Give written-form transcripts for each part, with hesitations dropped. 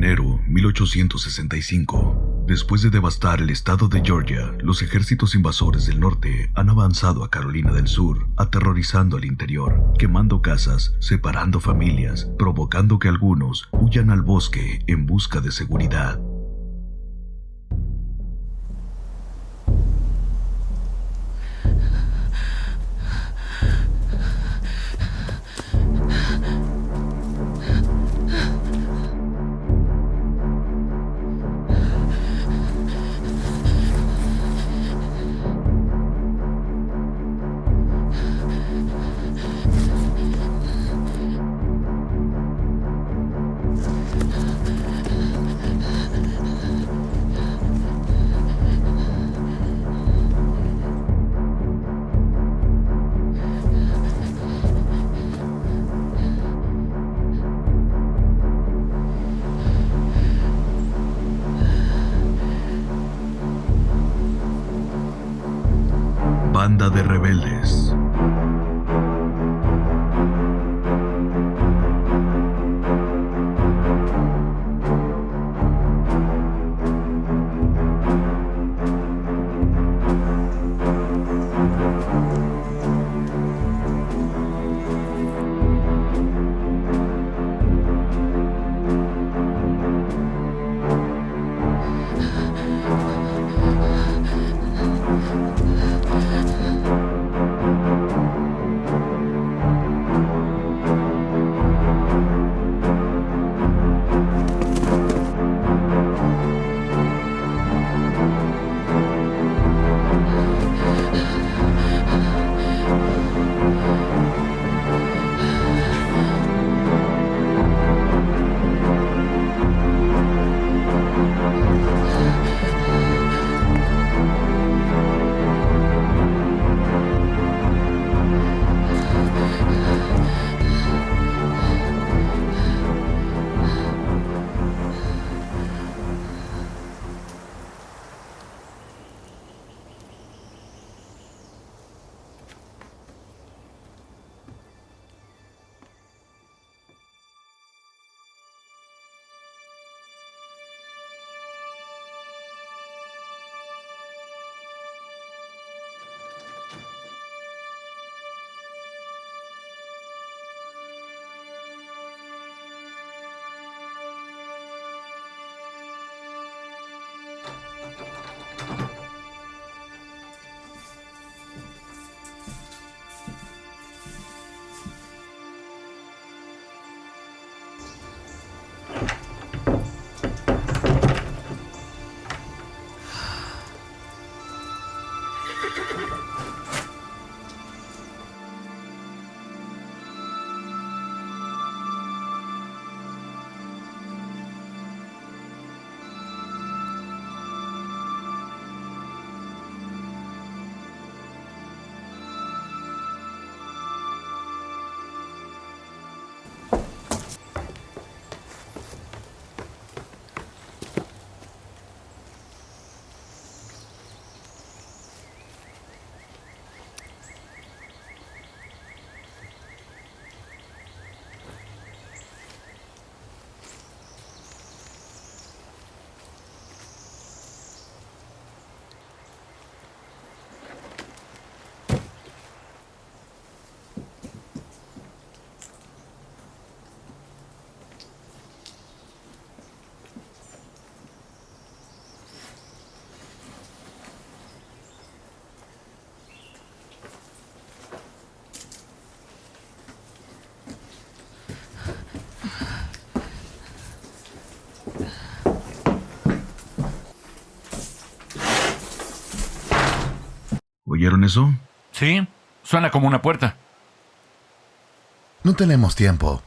enero 1865. Después de devastar el estado de Georgia, los ejércitos invasores del norte han avanzado a Carolina del Sur, aterrorizando al interior, quemando casas, separando familias, provocando que algunos huyan al bosque en busca de seguridad. Banda de rebeldes. ¿Oyeron eso? Sí, suena como una puerta. No tenemos tiempo.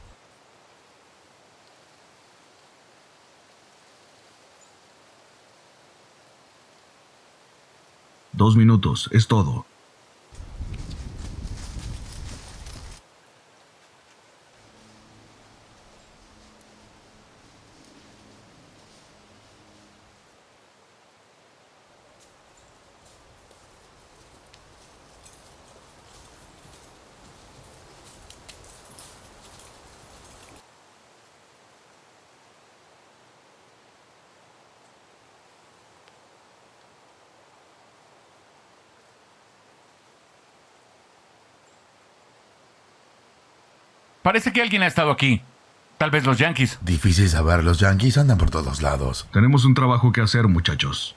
Dos minutos, es todo. Parece que alguien ha estado aquí. Tal vez los Yankees. Difícil saber, los Yankees andan por todos lados. Tenemos un trabajo que hacer, muchachos.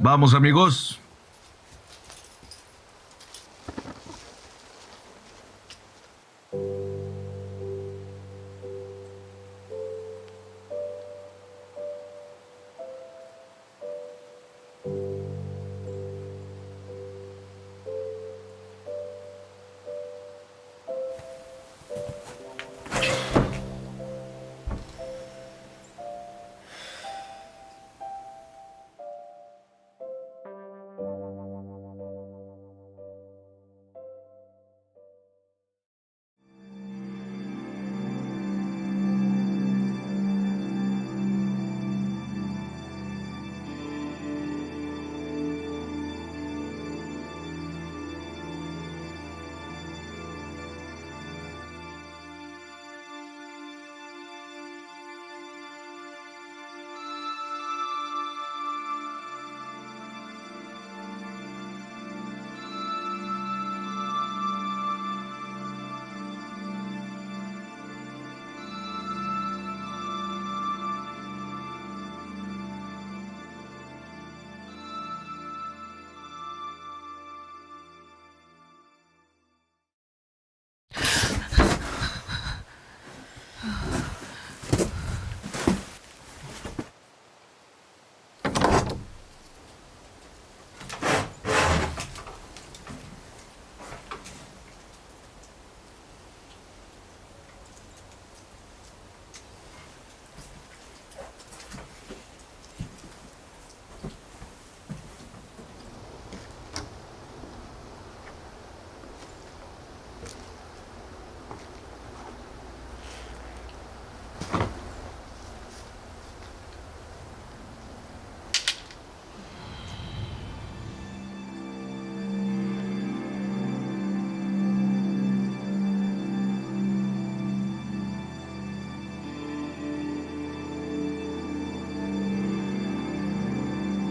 Vamos, amigos.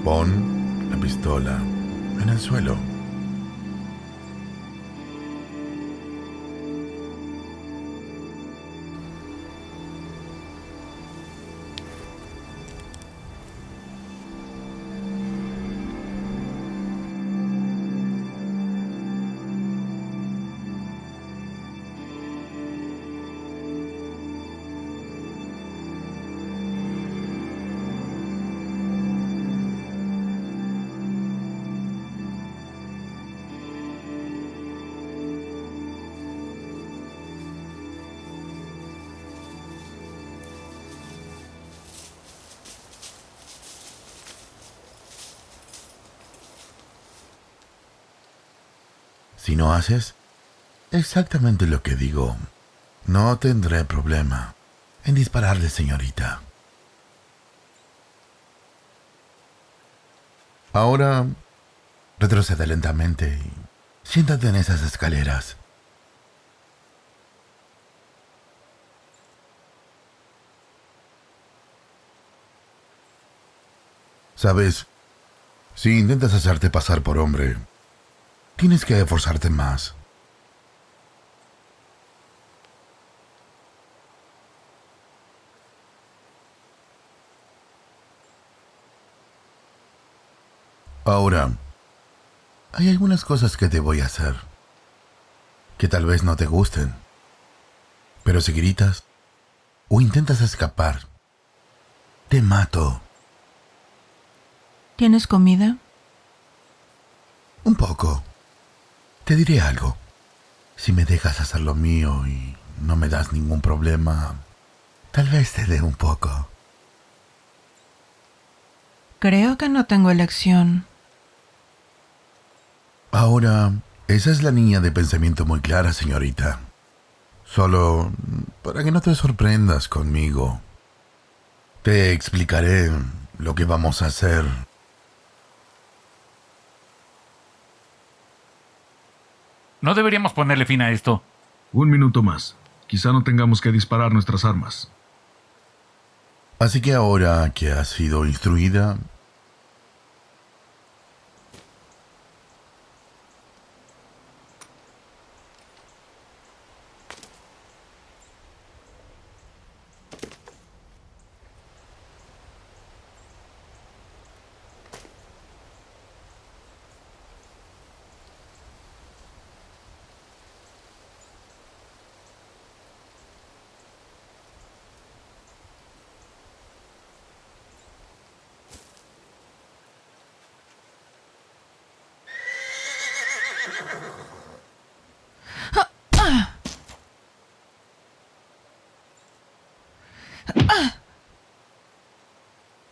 Pon la pistola en el suelo. Si no haces exactamente lo que digo, no tendré problema en dispararle, señorita. Ahora, retrocede lentamente y siéntate en esas escaleras. ¿Sabes? Si intentas hacerte pasar por hombre, tienes que esforzarte más. Ahora, hay algunas cosas que te voy a hacer que tal vez no te gusten, pero si gritas o intentas escapar, te mato. ¿Tienes comida? Un poco. Te diré algo. Si me dejas hacer lo mío y no me das ningún problema, tal vez te dé un poco. Creo que no tengo elección. Ahora, Esa es la niña de pensamiento muy clara, señorita. Solo para que no te sorprendas conmigo. Te explicaré lo que vamos a hacer. No deberíamos ponerle fin a esto. Un minuto más. Quizá no tengamos que disparar nuestras armas. Así que ahora que has sido instruida,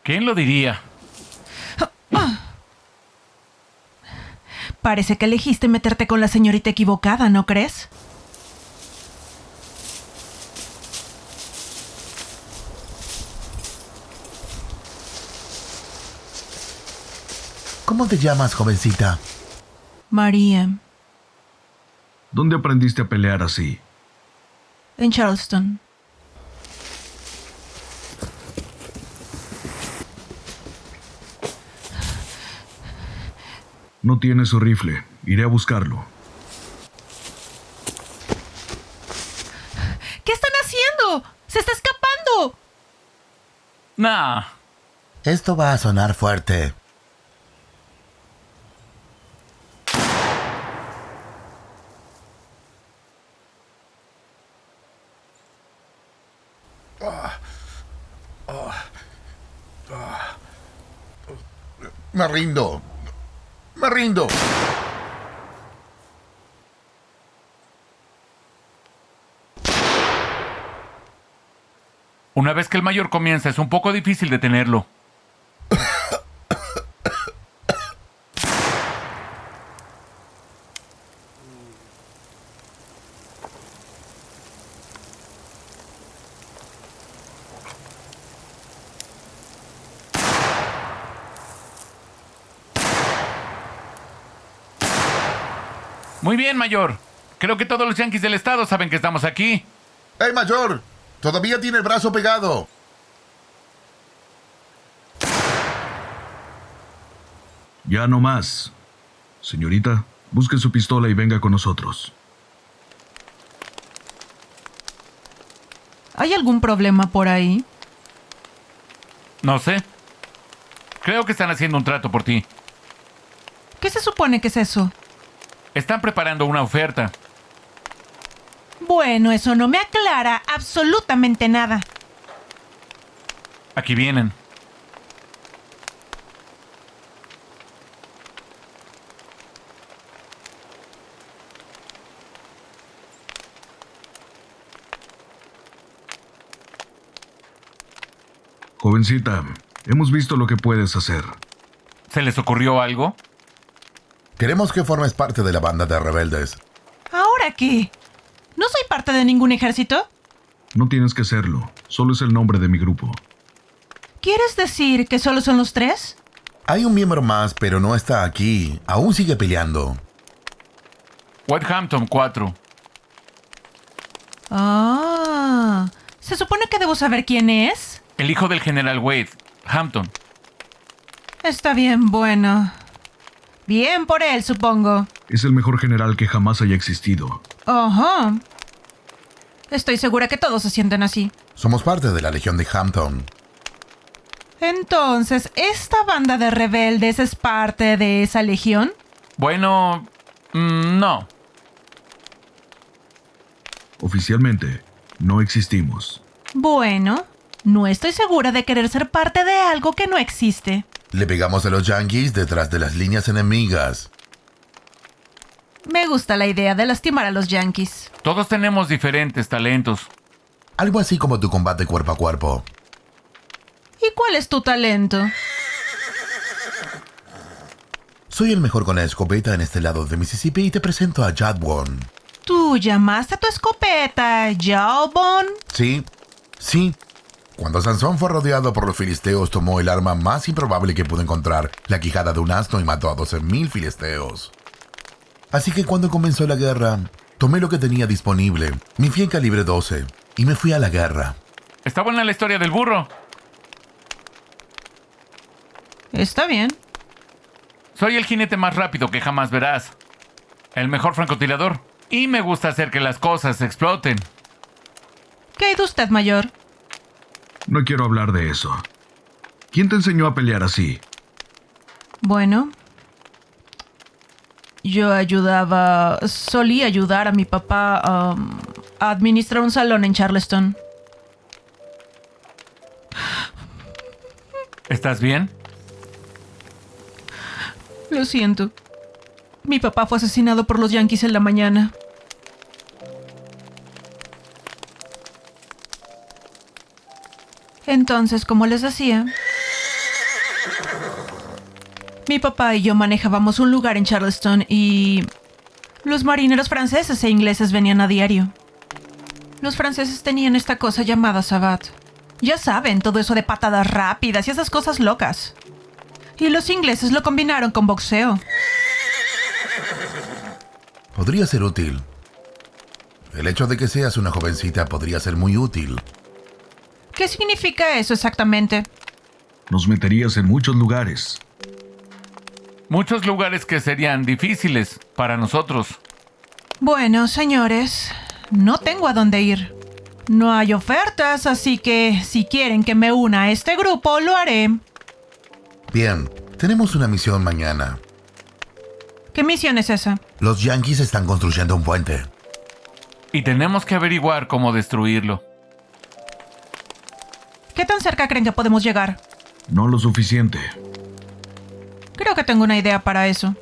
¿Quién lo diría? Parece que elegiste meterte con la señorita equivocada, ¿no crees? ¿cómo te llamas, jovencita? María, ¿Dónde aprendiste a pelear así? en Charleston. No tiene su rifle. Iré a buscarlo. ¿Qué están haciendo? ¡Se está escapando! Nah. Esto va a sonar fuerte. Me rindo. Me rindo. Una vez que el mayor comienza, es un poco difícil detenerlo. Muy bien, mayor. Creo que todos los yanquis del estado saben que estamos aquí. ¡Hey, mayor! Todavía tiene el brazo pegado. Ya no más. Señorita, busque su pistola y venga con nosotros. ¿Hay algún problema por ahí? No sé. Creo que están haciendo un trato por ti. ¿Qué se supone que es eso? Están preparando una oferta. Bueno, eso no me aclara absolutamente nada. Aquí vienen. Jovencita, hemos visto lo que puedes hacer. ¿Se les ocurrió algo? Queremos que formes parte de la banda de rebeldes. ¿Ahora qué? ¿No soy parte de ningún ejército? No tienes que serlo. Solo es el nombre de mi grupo. ¿Quieres decir que solo son los tres? Hay un miembro más, pero no está aquí. Aún sigue peleando. Westhampton 4. Ah, ¿se supone que debo saber quién es? El hijo del general Wade, Hampton. Está bien, bueno. Bien por él, supongo. Es el mejor general que jamás haya existido. Ajá. Estoy segura que todos se sienten así. Somos parte de la Legión de Hampton. Entonces, ¿esta banda de rebeldes es parte de esa legión? Bueno, no. Oficialmente, no existimos. Bueno, no estoy segura de querer ser parte de algo que no existe. Le pegamos a los yanquis detrás de las líneas enemigas. Me gusta la idea de lastimar a los yanquis. Todos tenemos diferentes talentos. Algo así como tu combate cuerpo a cuerpo. ¿Y cuál es tu talento? Soy el mejor con la escopeta en este lado de Mississippi y te presento a Jadwon. ¿Tú llamaste a tu escopeta Jawbone? Sí. Cuando Sansón fue rodeado por los filisteos, tomó el arma más improbable que pudo encontrar, la quijada de un asno, y mató a 12,000 filisteos. Así que cuando comenzó la guerra, tomé lo que tenía disponible, mi fiel calibre 12, y me fui a la guerra. Está buena la historia del burro. Está bien. Soy el jinete más rápido que jamás verás. El mejor francotirador. Y me gusta hacer que las cosas exploten. ¿Qué hay de usted, mayor? No quiero hablar de eso. ¿Quién te enseñó a pelear así? Bueno, solía ayudar a mi papá a administrar un salón en Charleston. ¿Estás bien? Lo siento. Mi papá fue asesinado por los Yankees en la mañana. Entonces, como les decía, mi papá y yo manejábamos un lugar en Charleston y los marineros franceses e ingleses venían a diario. Los franceses tenían esta cosa llamada Savate. Ya saben, todo eso de patadas rápidas y esas cosas locas. Y los ingleses lo combinaron con boxeo. Podría ser útil. El hecho de que seas una jovencita podría ser muy útil. ¿Qué significa eso exactamente? Nos meterías en muchos lugares. Muchos lugares que serían difíciles para nosotros. Bueno, señores, no tengo a dónde ir. No hay ofertas, así que si quieren que me una a este grupo, lo haré. Bien, tenemos una misión mañana. ¿Qué misión es esa? Los Yankees están construyendo un puente. Y tenemos que averiguar cómo destruirlo. ¿Qué tan cerca creen que podemos llegar? No lo suficiente. Creo que tengo una idea para eso.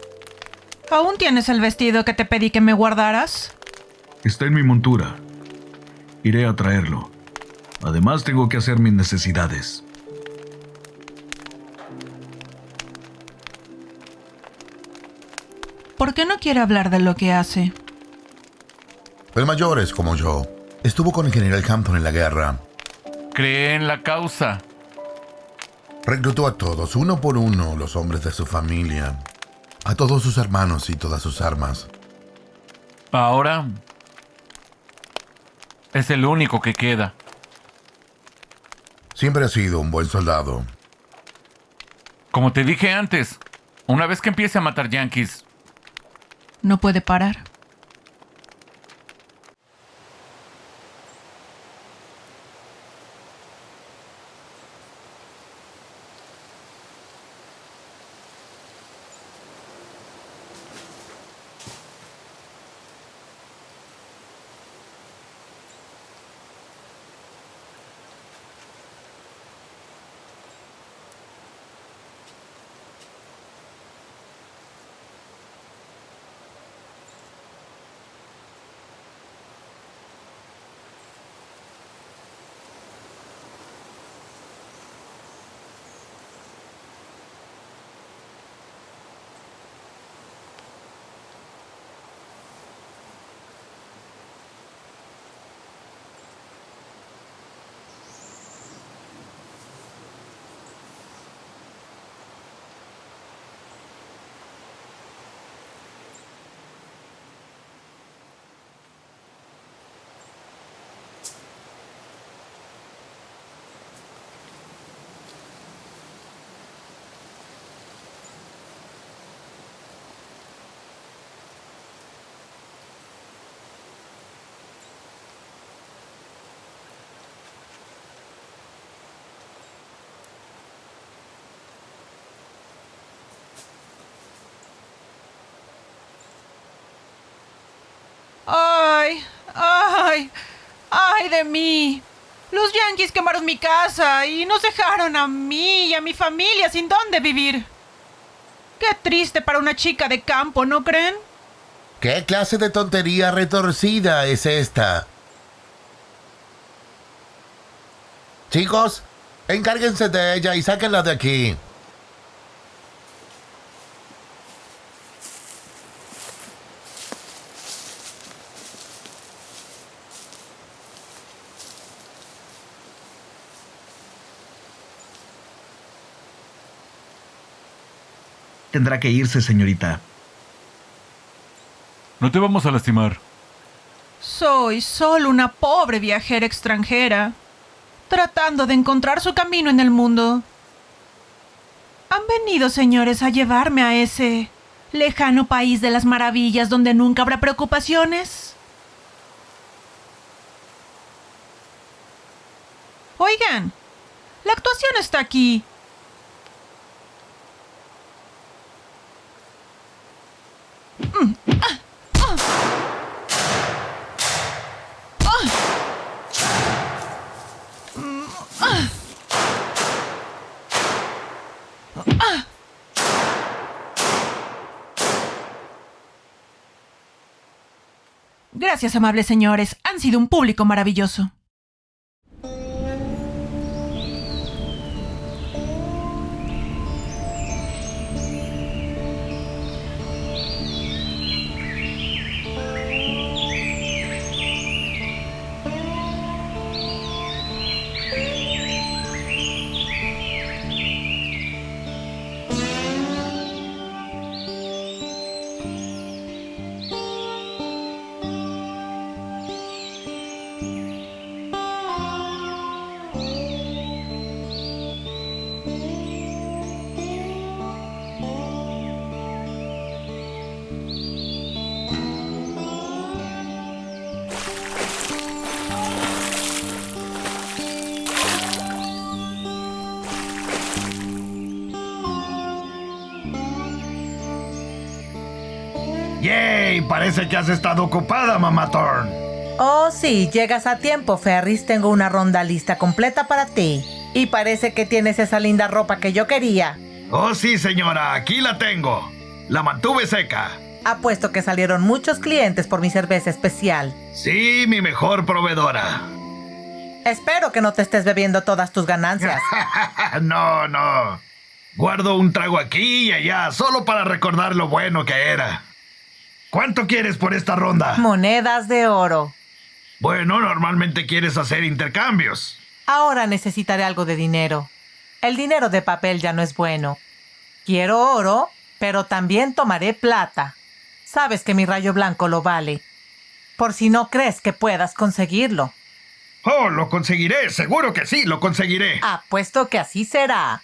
¿Aún tienes el vestido que te pedí que me guardaras? Está en mi montura. Iré a traerlo. Además, tengo que hacer mis necesidades. ¿Por qué no quiere hablar de lo que hace? El mayor es como yo. Estuvo con el general Hampton en la guerra. Cree en la causa. Reclutó a todos, uno por uno, los hombres de su familia. A todos sus hermanos y todas sus armas. Ahora es el único que queda. Siempre ha sido un buen soldado. Como te dije antes, una vez que empiece a matar yankees, No puede parar. ¡Ay! ¡Ay! ¡Ay de mí! Los Yankees quemaron mi casa y nos dejaron a mí y a mi familia sin dónde vivir. Qué triste para una chica de campo, ¿no creen? ¿Qué clase de tontería retorcida es esta? Chicos, encárguense de ella y sáquenla de aquí. Tendrá que irse, señorita. No te vamos a lastimar. Soy solo una pobre viajera extranjera, tratando de encontrar su camino en el mundo. Han venido, señores, a llevarme a ese lejano país de las maravillas donde nunca habrá preocupaciones. Oigan, la actuación está aquí. Gracias, amables señores. Han sido un público maravilloso. ¡Yay! Parece que has estado ocupada, Mamá Thorn. Oh, sí, llegas a tiempo, Ferris. Tengo una ronda lista completa para ti. Y parece que tienes esa linda ropa que yo quería. Oh, sí, señora, aquí la tengo. La mantuve seca. Apuesto que salieron muchos clientes por mi cerveza especial. Sí, mi mejor proveedora. Espero que no te estés bebiendo todas tus ganancias. No, no. Guardo un trago aquí y allá, solo para recordar lo bueno que era. ¿Cuánto quieres por esta ronda? Monedas de oro. Bueno, normalmente quieres hacer intercambios. Ahora necesitaré algo de dinero. El dinero de papel ya no es bueno. Quiero oro, pero también tomaré plata. Sabes que mi rayo blanco lo vale. Por si no crees que puedas conseguirlo. Oh, lo conseguiré, seguro que sí, lo conseguiré. Apuesto que así será.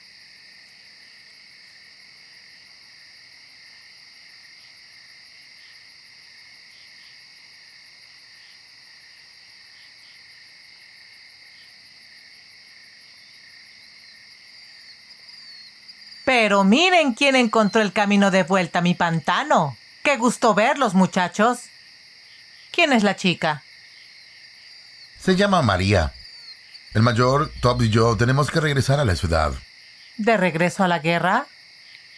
Pero miren quién encontró el camino de vuelta a mi pantano. ¡Qué gusto verlos, muchachos! ¿Quién es la chica? Se llama María. El mayor, Todd y yo tenemos que regresar a la ciudad. ¿De regreso a la guerra?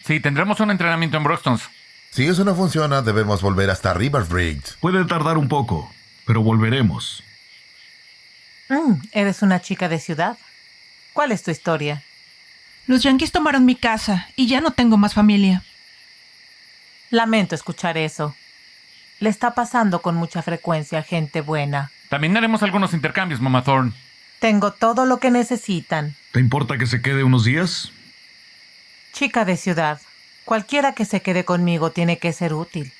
Sí, tendremos un entrenamiento en Broxtons. Si eso no funciona, debemos volver hasta Riverbridge. Puede tardar un poco, pero volveremos. Eres una chica de ciudad. ¿Cuál es tu historia? Los yanquis tomaron mi casa y ya no tengo más familia. Lamento escuchar eso. Le está pasando con mucha frecuencia a gente buena. También haremos algunos intercambios, Mamá Thorn. Tengo todo lo que necesitan. ¿Te importa que se quede unos días? Chica de ciudad, cualquiera que se quede conmigo tiene que ser útil.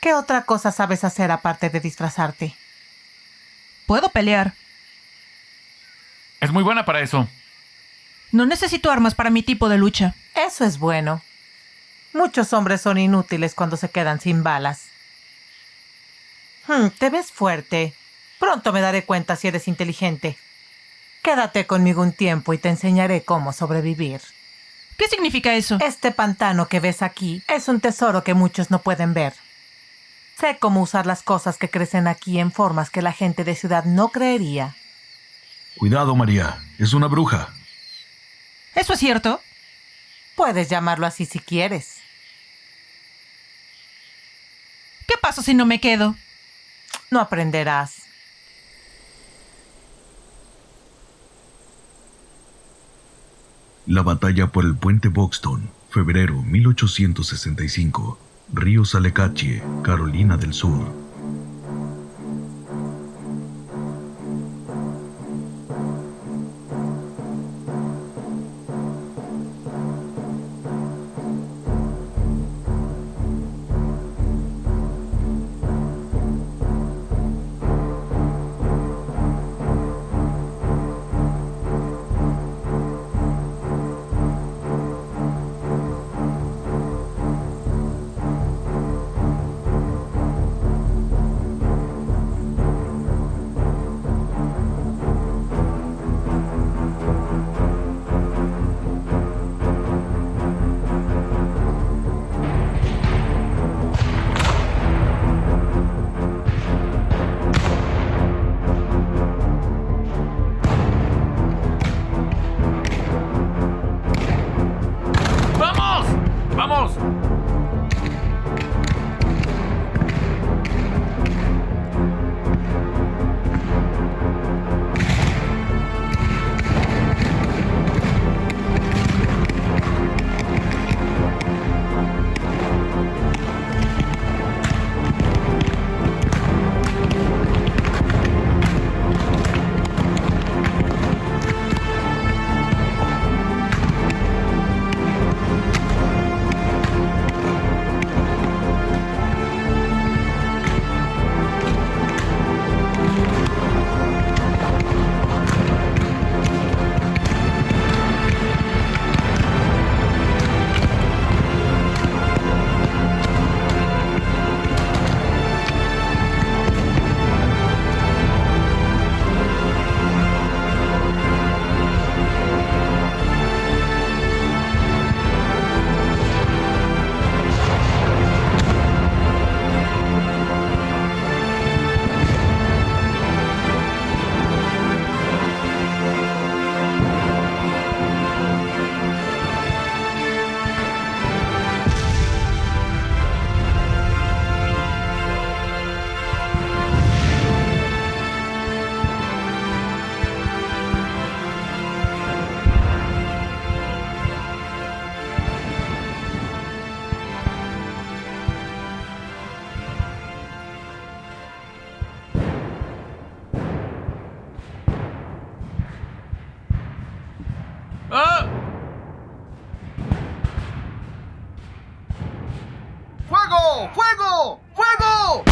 ¿Qué otra cosa sabes hacer aparte de disfrazarte? Puedo pelear. Es muy buena para eso. No necesito armas para mi tipo de lucha. Eso es bueno. Muchos hombres son inútiles cuando se quedan sin balas. Te ves fuerte. Pronto me daré cuenta si eres inteligente. Quédate conmigo un tiempo y te enseñaré cómo sobrevivir. ¿Qué significa eso? Este pantano que ves aquí es un tesoro que muchos no pueden ver. Sé cómo usar las cosas que crecen aquí en formas que la gente de ciudad no creería. Cuidado, María. Es una bruja. ¿Eso es cierto? Puedes llamarlo así si quieres. ¿Qué pasa si no me quedo? No aprenderás. La batalla por el puente Buxton, febrero 1865, Río Salekachie, Carolina del Sur. ¡Fuego! ¡Fuego! ¡Fuego!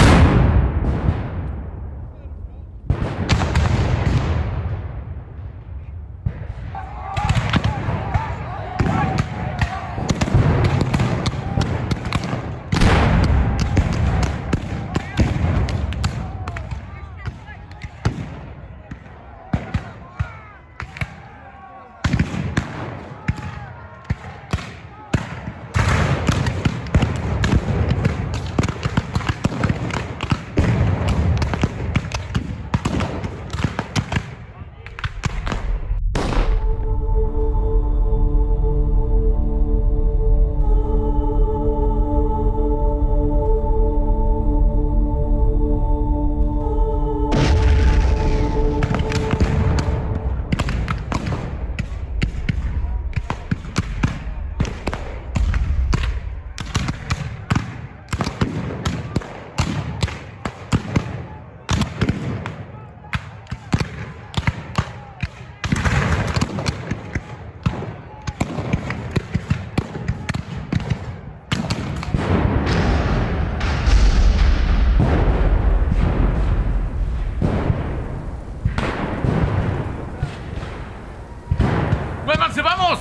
¡Muévanse, vamos!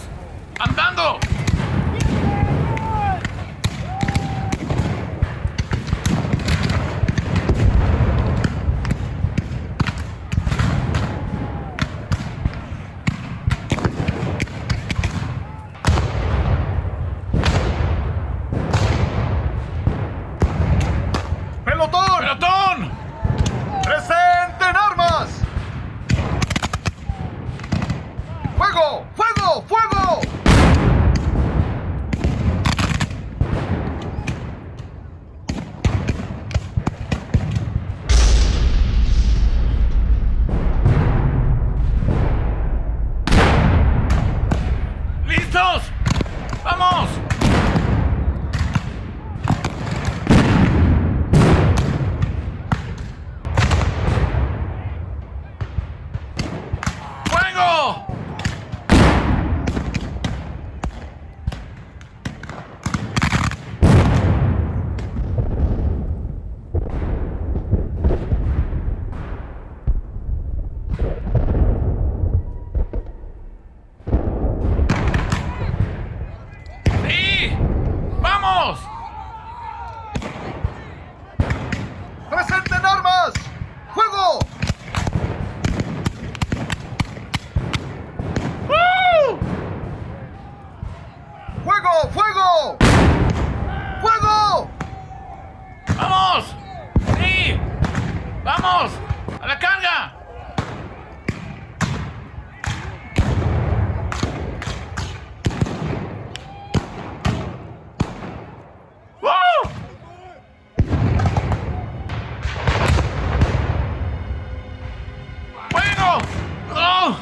¡Andando! ¡Pelotón! ¡Pelotón! ¡Presenten armas! ¡Fuego! ¡Fuego! ¡Fuego! ¡Listos! ¡Vamos! ¡Fuego! ¡Sí! ¡Vamos! ¡Presenten armas! ¡Fuego! ¡Fuego! ¡Fuego! ¡Fuego! ¡Vamos! ¡Sí! ¡Vamos! ¡A la carga! ¡Uh! ¡Fuego! ¡Oh!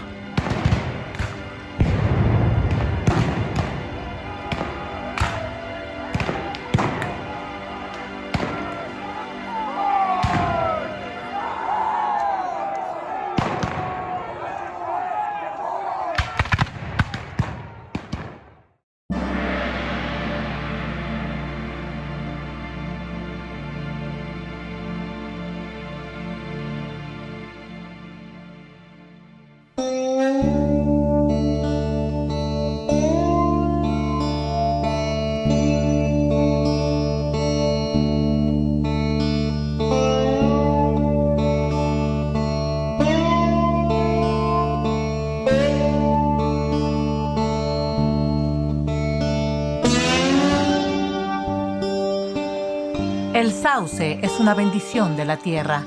El sauce es una bendición de la tierra.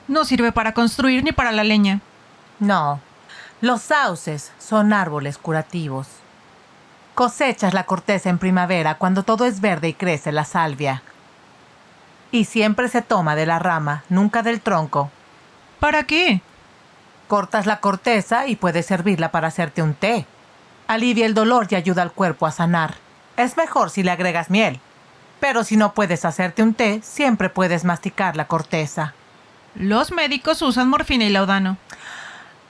No sirve para construir ni para la leña. No, los sauces son árboles curativos. Cosechas la corteza en primavera cuando todo es verde y crece la salvia. Y siempre se toma de la rama, nunca del tronco. ¿Para qué? Cortas la corteza y puedes servirla para hacerte un té. Alivia el dolor y ayuda al cuerpo a sanar. Es mejor si le agregas miel. Pero si no puedes hacerte un té, siempre puedes masticar la corteza. Los médicos usan morfina y laudano.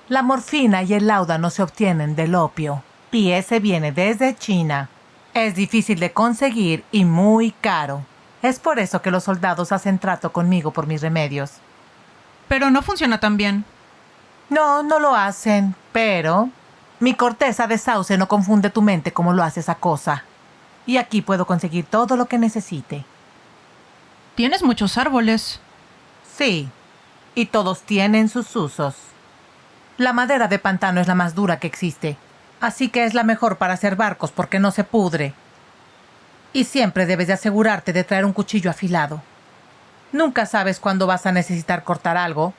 La morfina y el láudano se obtienen del opio, y ese viene desde China. Es difícil de conseguir y muy caro. Es por eso que los soldados hacen trato conmigo por mis remedios. Pero no funciona tan bien. No, no lo hacen, pero mi corteza de sauce no confunde tu mente como lo hace esa cosa. Y aquí puedo conseguir todo lo que necesite. Tienes muchos árboles. Sí, y todos tienen sus usos. La madera de pantano es la más dura que existe, así que es la mejor para hacer barcos porque no se pudre. Y siempre debes de asegurarte de traer un cuchillo afilado. Nunca sabes cuándo vas a necesitar cortar algo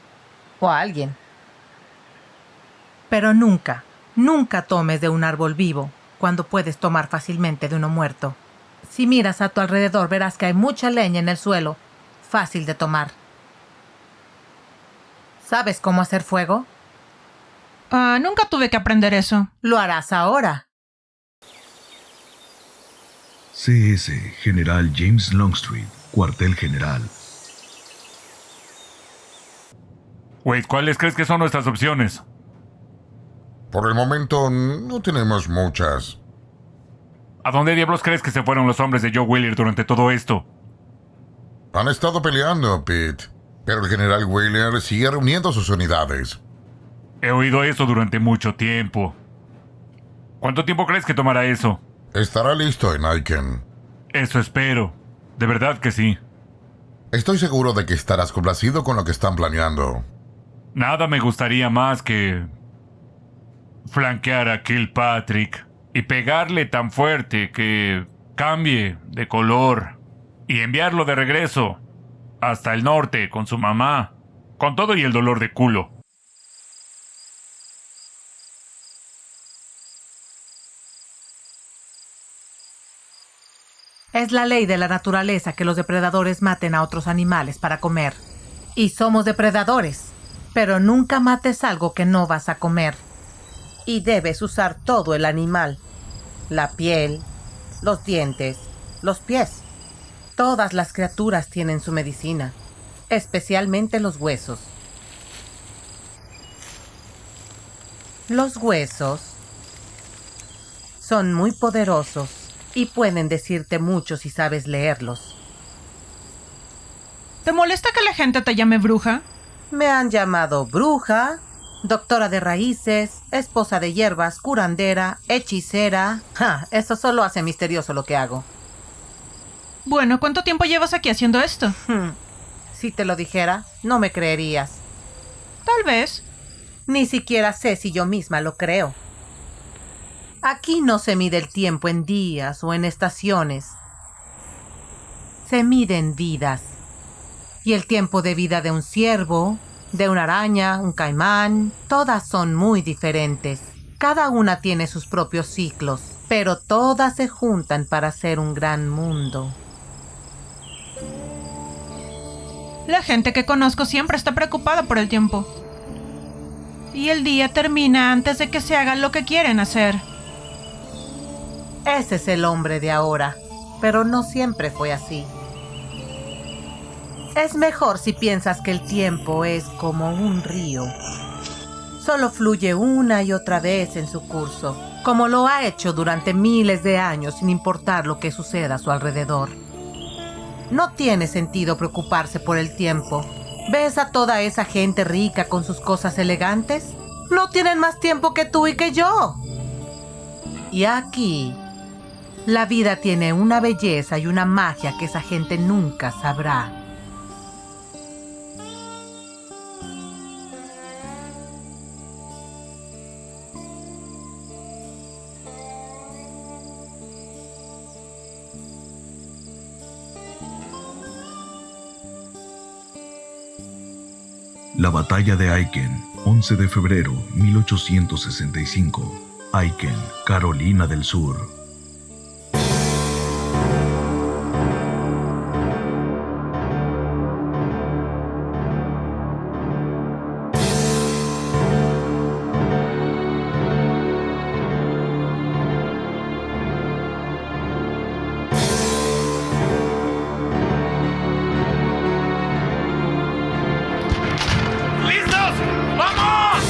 o a alguien. Pero nunca, nunca tomes de un árbol vivo cuando puedes tomar fácilmente de uno muerto. Si miras a tu alrededor verás que hay mucha leña en el suelo, fácil de tomar. ¿Sabes cómo hacer fuego? Nunca tuve que aprender eso. Lo harás ahora. CS General James Longstreet, Cuartel General. Wade, ¿cuáles crees que son nuestras opciones? Por el momento no tenemos muchas. ¿A dónde diablos crees que se fueron los hombres de Joe Wheeler durante todo esto? Han estado peleando, Pete, pero el general Wheeler sigue reuniendo sus unidades. He oído eso durante mucho tiempo. ¿Cuánto tiempo crees que tomará eso? Estará listo en Aiken. Eso espero. De verdad que sí. Estoy seguro de que estarás complacido con lo que están planeando. Nada me gustaría más que flanquear a Kilpatrick y pegarle tan fuerte que cambie de color y enviarlo de regreso hasta el norte con su mamá, con todo y el dolor de culo. Es la ley de la naturaleza que los depredadores maten a otros animales para comer. Y somos depredadores, pero nunca mates algo que no vas a comer. Y debes usar todo el animal. La piel, los dientes, los pies. Todas las criaturas tienen su medicina, especialmente los huesos. Los huesos son muy poderosos y pueden decirte mucho si sabes leerlos. ¿Te molesta que la gente te llame bruja? Me han llamado bruja, doctora de raíces, esposa de hierbas, curandera, hechicera. Eso solo hace misterioso lo que hago. Bueno, ¿cuánto tiempo llevas aquí haciendo esto? Si te lo dijera, no me creerías. Tal vez. Ni siquiera sé si yo misma lo creo. Aquí no se mide el tiempo en días o en estaciones. Se mide en vidas. Y el tiempo de vida de un ciervo, de una araña, un caimán, todas son muy diferentes. Cada una tiene sus propios ciclos, pero todas se juntan para hacer un gran mundo. La gente que conozco siempre está preocupada por el tiempo. Y el día termina antes de que se haga lo que quieren hacer. Ese es el hombre de ahora, pero no siempre fue así. Es mejor si piensas que el tiempo es como un río. Solo fluye una y otra vez en su curso, como lo ha hecho durante miles de años sin importar lo que suceda a su alrededor. No tiene sentido preocuparse por el tiempo. ¿Ves a toda esa gente rica con sus cosas elegantes? No tienen más tiempo que tú y que yo. Y aquí, la vida tiene una belleza y una magia que esa gente nunca sabrá. La batalla de Aiken, 11 de febrero 1865. Aiken, Carolina del Sur. ¡Listos! ¡Vamos!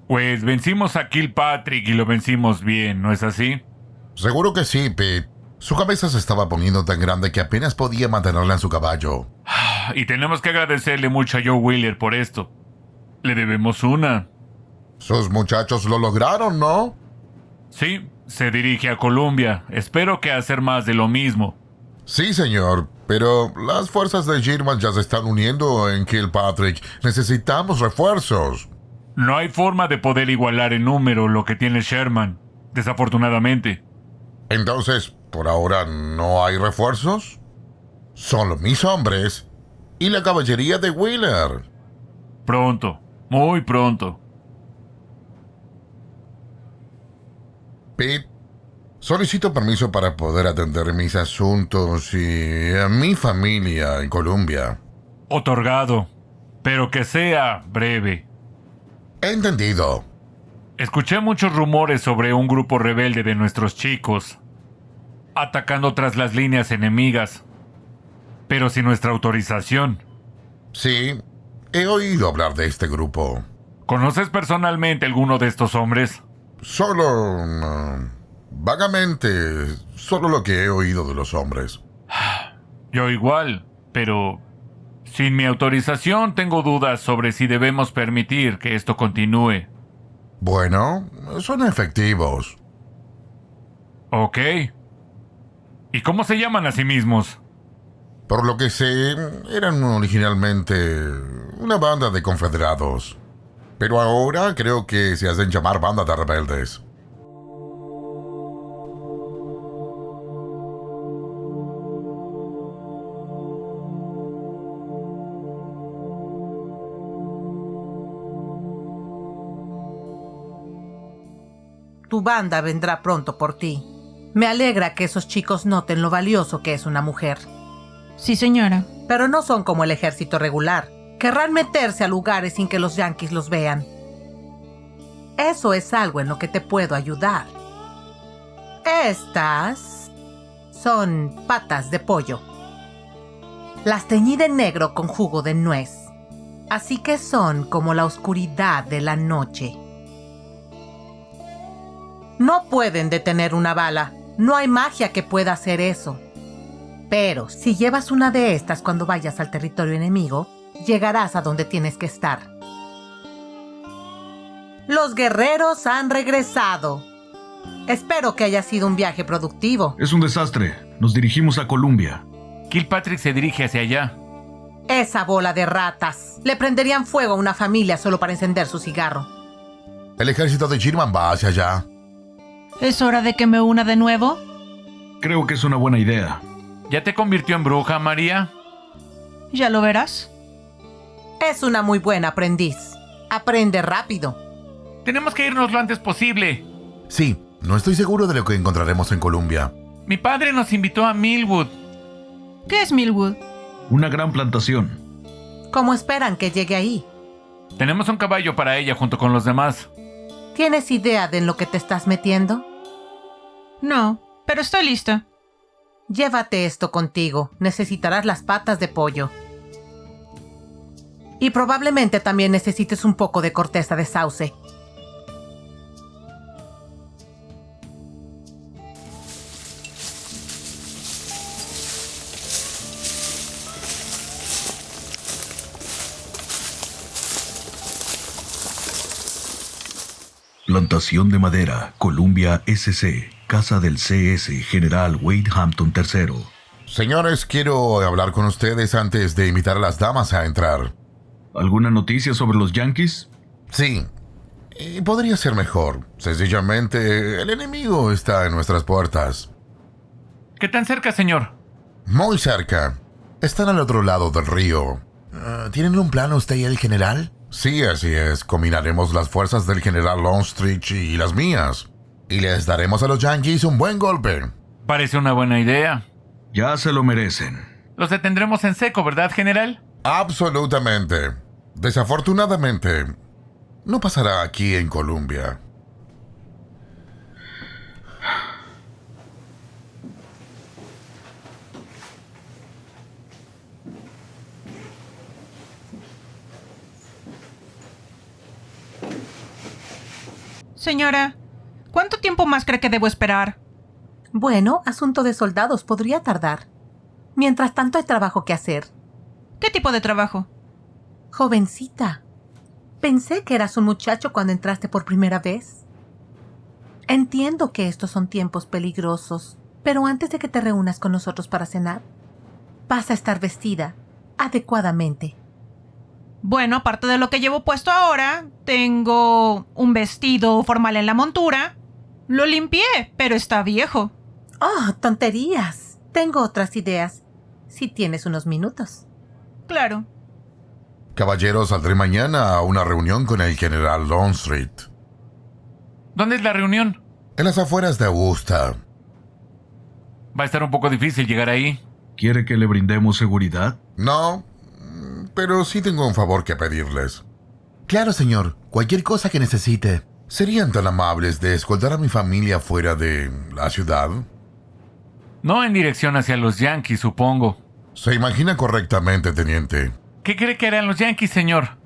Pues vencimos a Kilpatrick y lo vencimos bien, ¿no es así? Seguro que sí, Pete. Su cabeza se estaba poniendo tan grande que apenas podía mantenerla en su caballo. Y tenemos que agradecerle mucho a Joe Wheeler por esto. Le debemos una. Sus muchachos lo lograron, ¿no? Sí, se dirige a Columbia. Espero que hacer más de lo mismo. Sí, señor, pero las fuerzas de Sherman ya se están uniendo en Kilpatrick. Necesitamos refuerzos. No hay forma de poder igualar en número lo que tiene Sherman, desafortunadamente. Entonces, ¿por ahora no hay refuerzos? Solo mis hombres y la caballería de Wheeler. Pronto, muy pronto. Pete, solicito permiso para poder atender mis asuntos y a mi familia en Columbia. Otorgado, pero que sea breve. Entendido. Escuché muchos rumores sobre un grupo rebelde de nuestros chicos, atacando tras las líneas enemigas, pero sin nuestra autorización. Sí, he oído hablar de este grupo. ¿Conoces personalmente alguno de estos hombres? Solo... vagamente, solo lo que he oído de los hombres. Yo igual, pero sin mi autorización tengo dudas sobre si debemos permitir que esto continúe. Bueno, son efectivos. Ok. ¿Y cómo se llaman a sí mismos? Por lo que sé, eran originalmente una banda de confederados. Pero ahora creo que se hacen llamar banda de rebeldes. Tu banda vendrá pronto por ti. Me alegra que esos chicos noten lo valioso que es una mujer. Sí, señora. Pero no son como el ejército regular. Querrán meterse a lugares sin que los yanquis los vean. Eso es algo en lo que te puedo ayudar. Estas son patas de pollo. Las teñí de negro con jugo de nuez. Así que son como la oscuridad de la noche. No pueden detener una bala. No hay magia que pueda hacer eso. Pero si llevas una de estas cuando vayas al territorio enemigo, llegarás a donde tienes que estar. Los guerreros han regresado. Espero que haya sido un viaje productivo. Es un desastre. Nos dirigimos a Columbia. Kilpatrick se dirige hacia allá. Esa bola de ratas. Le prenderían fuego a una familia solo para encender su cigarro. El ejército de Sherman va hacia allá. ¿Es hora de que me una de nuevo? Creo que es una buena idea. ¿Ya te convirtió en bruja, María? Ya lo verás. Es una muy buena aprendiz. Aprende rápido. Tenemos que irnos lo antes posible. Sí, no estoy seguro de lo que encontraremos en Columbia. Mi padre nos invitó a Millwood. ¿Qué es Millwood? Una gran plantación. ¿Cómo esperan que llegue ahí? Tenemos un caballo para ella junto con los demás. ¿Tienes idea de en lo que te estás metiendo? No, pero estoy lista. Llévate esto contigo. Necesitarás las patas de pollo. Y probablemente también necesites un poco de corteza de sauce. Plantación de Madera, Columbia SC, Casa del CS General Wade Hampton III. Señores, quiero hablar con ustedes antes de invitar a las damas a entrar. ¿Alguna noticia sobre los Yankees? Sí, y podría ser mejor. Sencillamente, el enemigo está en nuestras puertas. ¿Qué tan cerca, señor? Muy cerca. Están al otro lado del río. ¿Tienen un plan usted y el general? Sí, así es. Combinaremos las fuerzas del general Longstreet y las mías. Y les daremos a los Yankees un buen golpe. Parece una buena idea. Ya se lo merecen. Los detendremos en seco, ¿verdad, general? Absolutamente. Desafortunadamente, no pasará aquí en Columbia. Señora, ¿cuánto tiempo más cree que debo esperar? Bueno, asunto de soldados podría tardar. Mientras tanto hay trabajo que hacer. ¿Qué tipo de trabajo? Jovencita, pensé que eras un muchacho cuando entraste por primera vez. Entiendo que estos son tiempos peligrosos, pero antes de que te reúnas con nosotros para cenar, vas a estar vestida adecuadamente. Bueno, aparte de lo que llevo puesto ahora, tengo un vestido formal en la montura. Lo limpié, pero está viejo. Oh, tonterías. Tengo otras ideas, si tienes unos minutos. Claro. Caballeros, saldré mañana a una reunión con el general Longstreet. ¿Dónde es la reunión? En las afueras de Augusta. Va a estar un poco difícil llegar ahí. ¿Quiere que le brindemos seguridad? No, pero sí tengo un favor que pedirles. Claro, señor. Cualquier cosa que necesite. ¿Serían tan amables de escoltar a mi familia fuera de la ciudad? No en dirección hacia los Yankees, supongo. Se imagina correctamente, teniente. ¿Qué cree que harán los Yankees, señor?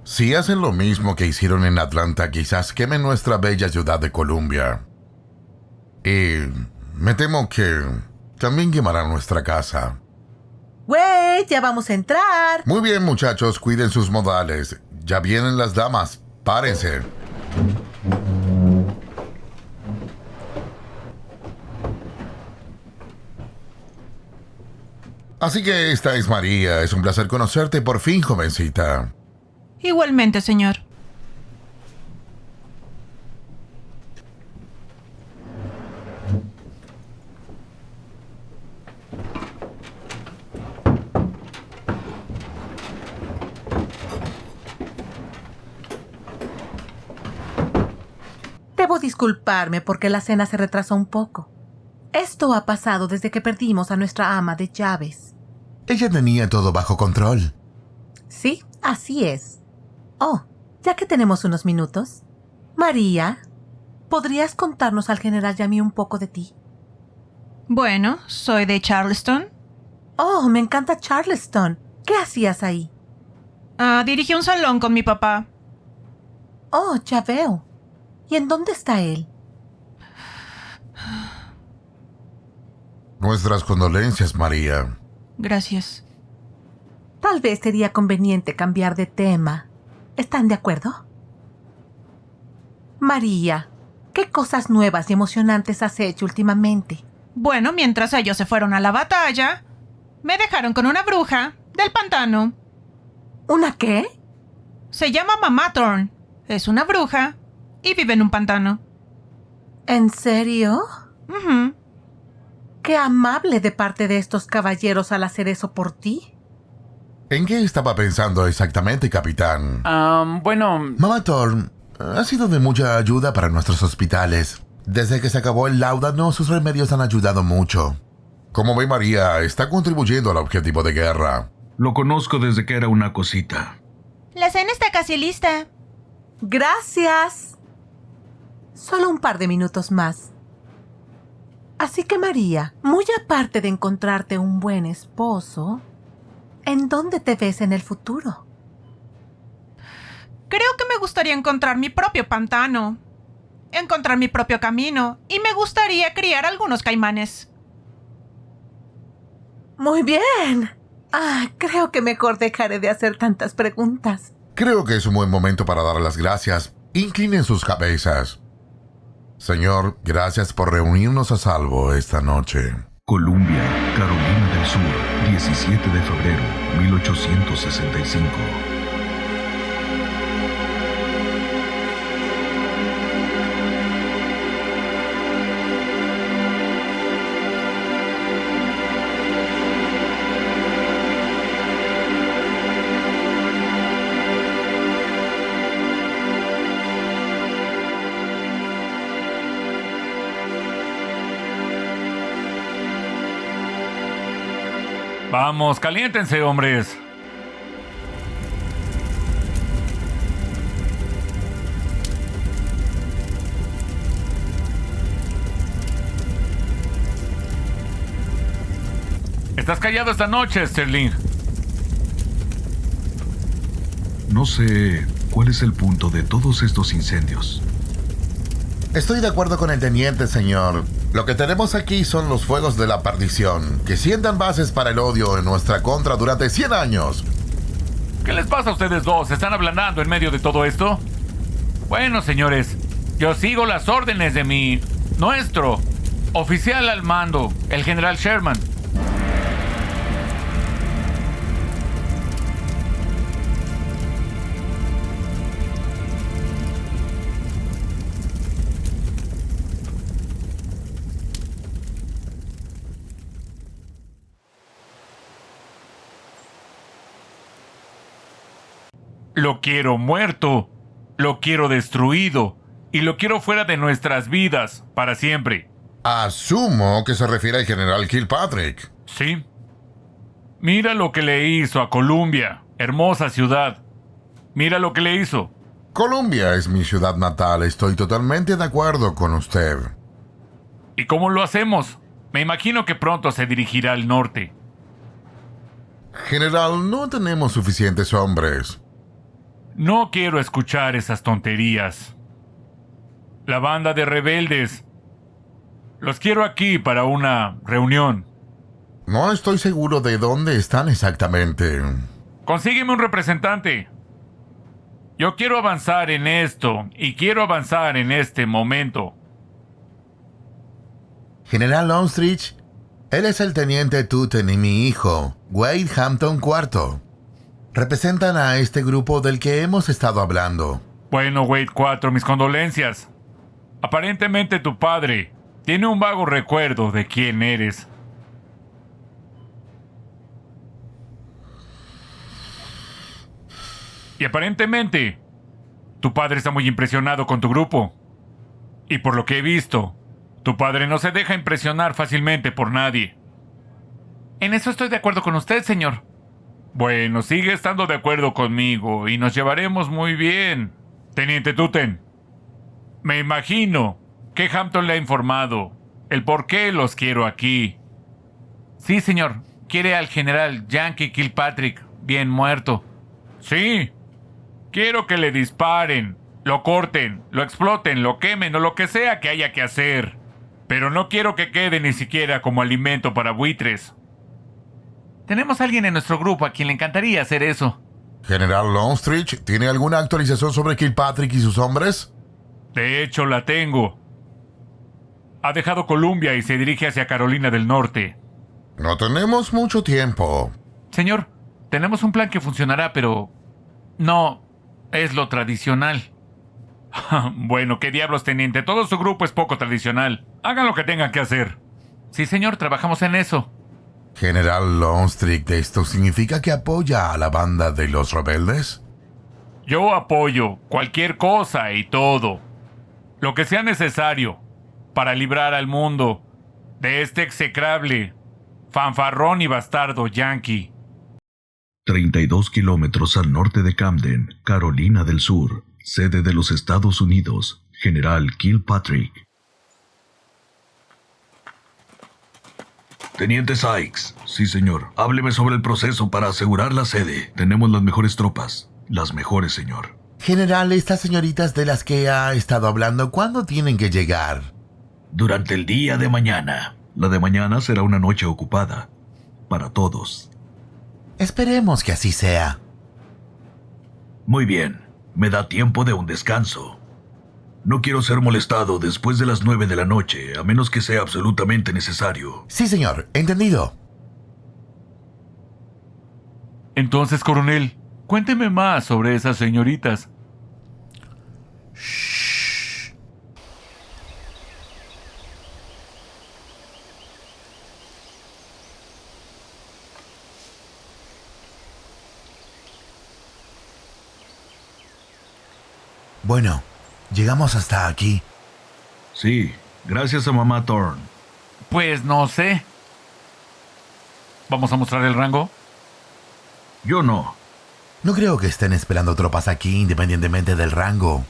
Si hacen lo mismo que hicieron en Atlanta, quizás quemen nuestra bella ciudad de Columbia. Y me temo que también quemarán nuestra casa. ¡Wey! ¡Ya vamos a entrar! Muy bien, muchachos, cuiden sus modales. Ya vienen las damas. Párense. Así que esta es María. Es un placer conocerte por fin, jovencita. Igualmente, señor. Debo disculparme porque la cena se retrasó un poco. Esto ha pasado desde que perdimos a nuestra ama de llaves. Ella tenía todo bajo control. Sí, así es. Oh, ya que tenemos unos minutos. María, ¿podrías contarnos al general y a mí un poco de ti? Bueno, soy de Charleston. Oh, me encanta Charleston. ¿Qué hacías ahí? Dirigí un salón con mi papá. Oh, ya veo. ¿Y en dónde está él? Nuestras condolencias, María. Gracias. Tal vez sería conveniente cambiar de tema. ¿Están de acuerdo? María, ¿qué cosas nuevas y emocionantes has hecho últimamente? Bueno, mientras ellos se fueron a la batalla, me dejaron con una bruja del pantano. ¿Una qué? Se llama Mamá Thorn. Es una bruja y vive en un pantano. ¿En serio? Ujú. Qué amable de parte de estos caballeros al hacer eso por ti. ¿En qué estaba pensando exactamente, capitán? Bueno, Mamá Thorn ha sido de mucha ayuda para nuestros hospitales. Desde que se acabó el láudano, sus remedios han ayudado mucho. Como ve, María, está contribuyendo al objetivo de guerra. Lo conozco desde que era una cosita. La cena está casi lista. Gracias. Solo un par de minutos más. Así que María, muy aparte de encontrarte un buen esposo, ¿en dónde te ves en el futuro? Creo que me gustaría encontrar mi propio pantano, encontrar mi propio camino, y me gustaría criar algunos caimanes. Muy bien. Creo que mejor dejaré de hacer tantas preguntas. Creo que es un buen momento para dar las gracias. Inclinen sus cabezas. Señor, gracias por reunirnos a salvo esta noche. Columbia, Carolina del Sur, 17 de febrero, 1865. Vamos, caliéntense, hombres. Estás callado esta noche, Sterling. No sé cuál es el punto de todos estos incendios. Estoy de acuerdo con el teniente, señor. Lo que tenemos aquí son los fuegos de la perdición, que sientan bases para el odio en nuestra contra durante 100 años. ¿Qué les pasa a ustedes dos? ¿Están ablandando en medio de todo esto? Bueno, señores, yo sigo las órdenes de nuestro oficial al mando, el general Sherman. Lo quiero muerto, lo quiero destruido y lo quiero fuera de nuestras vidas para siempre. Asumo que se refiere al general Kilpatrick. ¿Sí? Mira lo que le hizo a Columbia, hermosa ciudad. Mira lo que le hizo. Columbia es mi ciudad natal, estoy totalmente de acuerdo con usted. ¿Y cómo lo hacemos? Me imagino que pronto se dirigirá al norte. General, no tenemos suficientes hombres. No quiero escuchar esas tonterías. La banda de rebeldes. Los quiero aquí para una reunión. No estoy seguro de dónde están exactamente. Consígueme un representante. Yo quiero avanzar en esto y quiero avanzar en este momento. General Longstreet, él es el teniente Tuten y mi hijo, Wade Hampton IV. Representan a este grupo del que hemos estado hablando. Bueno, Wade 4, mis condolencias. Aparentemente tu padre tiene un vago recuerdo de quién eres. Y aparentemente tu padre está muy impresionado con tu grupo. Y por lo que he visto, tu padre no se deja impresionar fácilmente por nadie. En eso estoy de acuerdo con usted, señor. Bueno, sigue estando de acuerdo conmigo y nos llevaremos muy bien. Teniente Tuten, me imagino que Hampton le ha informado el por qué los quiero aquí. Sí, señor. Quiere al general Yankee Kilpatrick bien muerto. Sí. Quiero que le disparen, lo corten, lo exploten, lo quemen o lo que sea que haya que hacer. Pero no quiero que quede ni siquiera como alimento para buitres. Tenemos a alguien en nuestro grupo a quien le encantaría hacer eso. General Longstreet, ¿tiene alguna actualización sobre Kilpatrick y sus hombres? De hecho, la tengo. Ha dejado Columbia y se dirige hacia Carolina del Norte. No tenemos mucho tiempo. Señor, tenemos un plan que funcionará, pero no es lo tradicional. Bueno, qué diablos, teniente. Todo su grupo es poco tradicional. Hagan lo que tengan que hacer. Sí, señor, trabajamos en eso. General Longstreet, ¿esto significa que apoya a la banda de los rebeldes? Yo apoyo cualquier cosa y todo. Lo que sea necesario para librar al mundo de este execrable, fanfarrón y bastardo Yankee. 32 kilómetros al norte de Camden, Carolina del Sur, sede de los Estados Unidos, General Kilpatrick. Teniente Sykes. Sí, señor. Hábleme sobre el proceso para asegurar la sede. Tenemos las mejores tropas. Las mejores, señor. General, estas señoritas de las que ha estado hablando, ¿cuándo tienen que llegar? Durante el día de mañana. La de mañana será una noche ocupada. Para todos. Esperemos que así sea. Muy bien. Me da tiempo de un descanso. No quiero ser molestado después de las 9 de la noche, a menos que sea absolutamente necesario. Sí, señor. Entendido. Entonces, coronel, cuénteme más sobre esas señoritas. Bueno, llegamos hasta aquí. Sí, gracias a mamá Thorne. Pues no sé. ¿Vamos a mostrar el rango? Yo no. No creo que estén esperando tropas aquí independientemente del rango.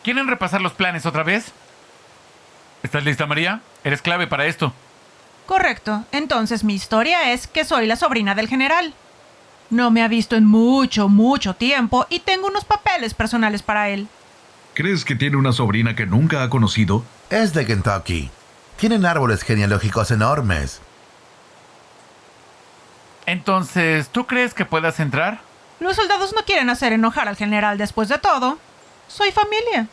¿Quieren repasar los planes otra vez? ¿Estás lista, María? Eres clave para esto. Correcto. Entonces mi historia es que soy la sobrina del general. No me ha visto en mucho, mucho tiempo y tengo unos papeles personales para él. ¿Crees que tiene una sobrina que nunca ha conocido? Es de Kentucky. Tienen árboles genealógicos enormes. Entonces, ¿tú crees que puedas entrar? Los soldados no quieren hacer enojar al general después de todo. Soy familia.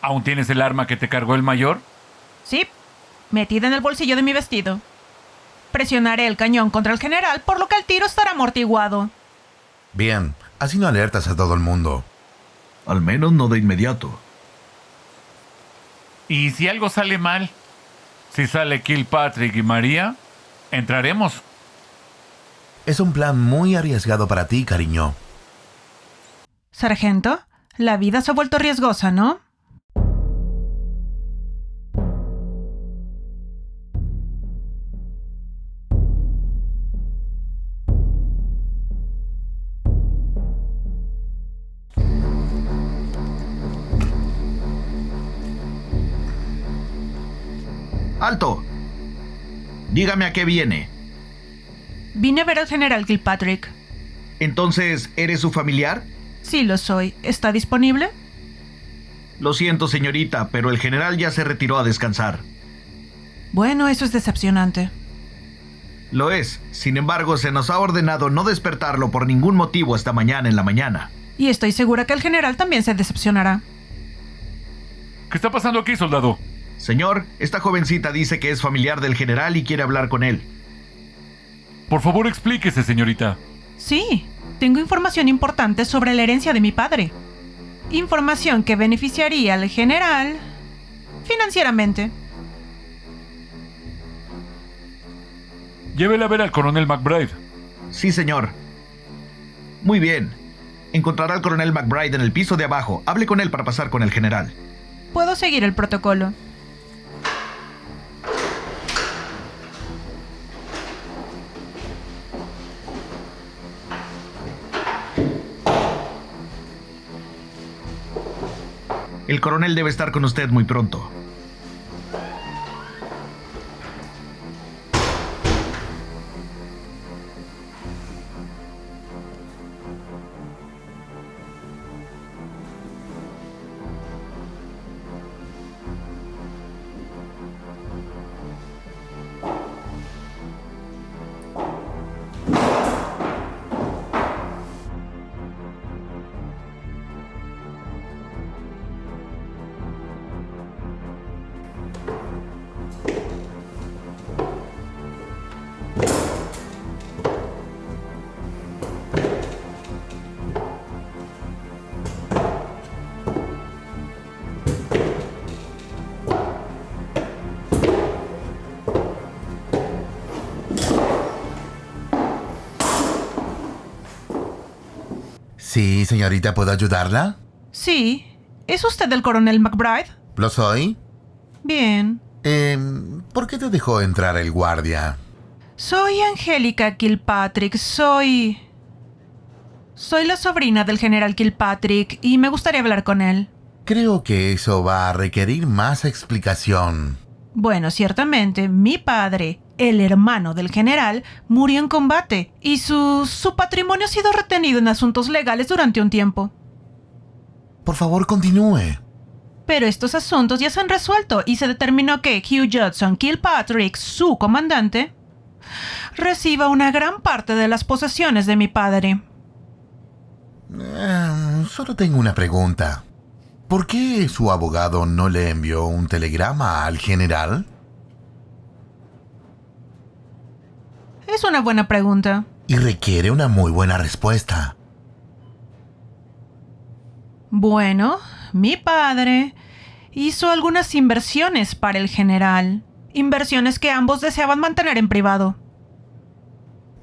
¿Aún tienes el arma que te cargó el mayor? Sí, metida en el bolsillo de mi vestido. Presionaré el cañón contra el general, por lo que el tiro estará amortiguado. Bien, así no alertas a todo el mundo. Al menos no de inmediato. ¿Y si algo sale mal? Si sale Kilpatrick y María, entraremos. Es un plan muy arriesgado para ti, cariño. Sargento, la vida se ha vuelto riesgosa, ¿no? ¡Alto! Dígame a qué viene. Vine a ver al general Kilpatrick. Entonces, ¿eres su familiar? Sí, lo soy. ¿Está disponible? Lo siento, señorita, pero el general ya se retiró a descansar. Bueno, eso es decepcionante. Lo es. Sin embargo, se nos ha ordenado no despertarlo por ningún motivo hasta mañana en la mañana. Y estoy segura que el general también se decepcionará. ¿Qué está pasando aquí, soldado? Señor, esta jovencita dice que es familiar del general y quiere hablar con él. Por favor, explíquese, señorita. Sí, tengo información importante sobre la herencia de mi padre. Información que beneficiaría al general financieramente. Llévela a ver al coronel McBride. Sí, señor. Muy bien. Encontrará al coronel McBride en el piso de abajo. Hable con él para pasar con el general. Puedo seguir el protocolo. El coronel debe estar con usted muy pronto. Sí, señorita, ¿puedo ayudarla? Sí. ¿Es usted el coronel McBride? ¿Lo soy? Bien. ¿Por qué te dejó entrar el guardia? Soy Angélica Kilpatrick. Soy la sobrina del general Kilpatrick y me gustaría hablar con él. Creo que eso va a requerir más explicación. Bueno, ciertamente, mi padre, el hermano del general, murió en combate y su patrimonio ha sido retenido en asuntos legales durante un tiempo. Por favor, continúe. Pero estos asuntos ya se han resuelto y se determinó que Hugh Judson Kilpatrick, su comandante, reciba una gran parte de las posesiones de mi padre. Solo tengo una pregunta. ¿Por qué su abogado no le envió un telegrama al general? Es una buena pregunta. Y requiere una muy buena respuesta. Bueno, mi padre hizo algunas inversiones para el general. Inversiones que ambos deseaban mantener en privado.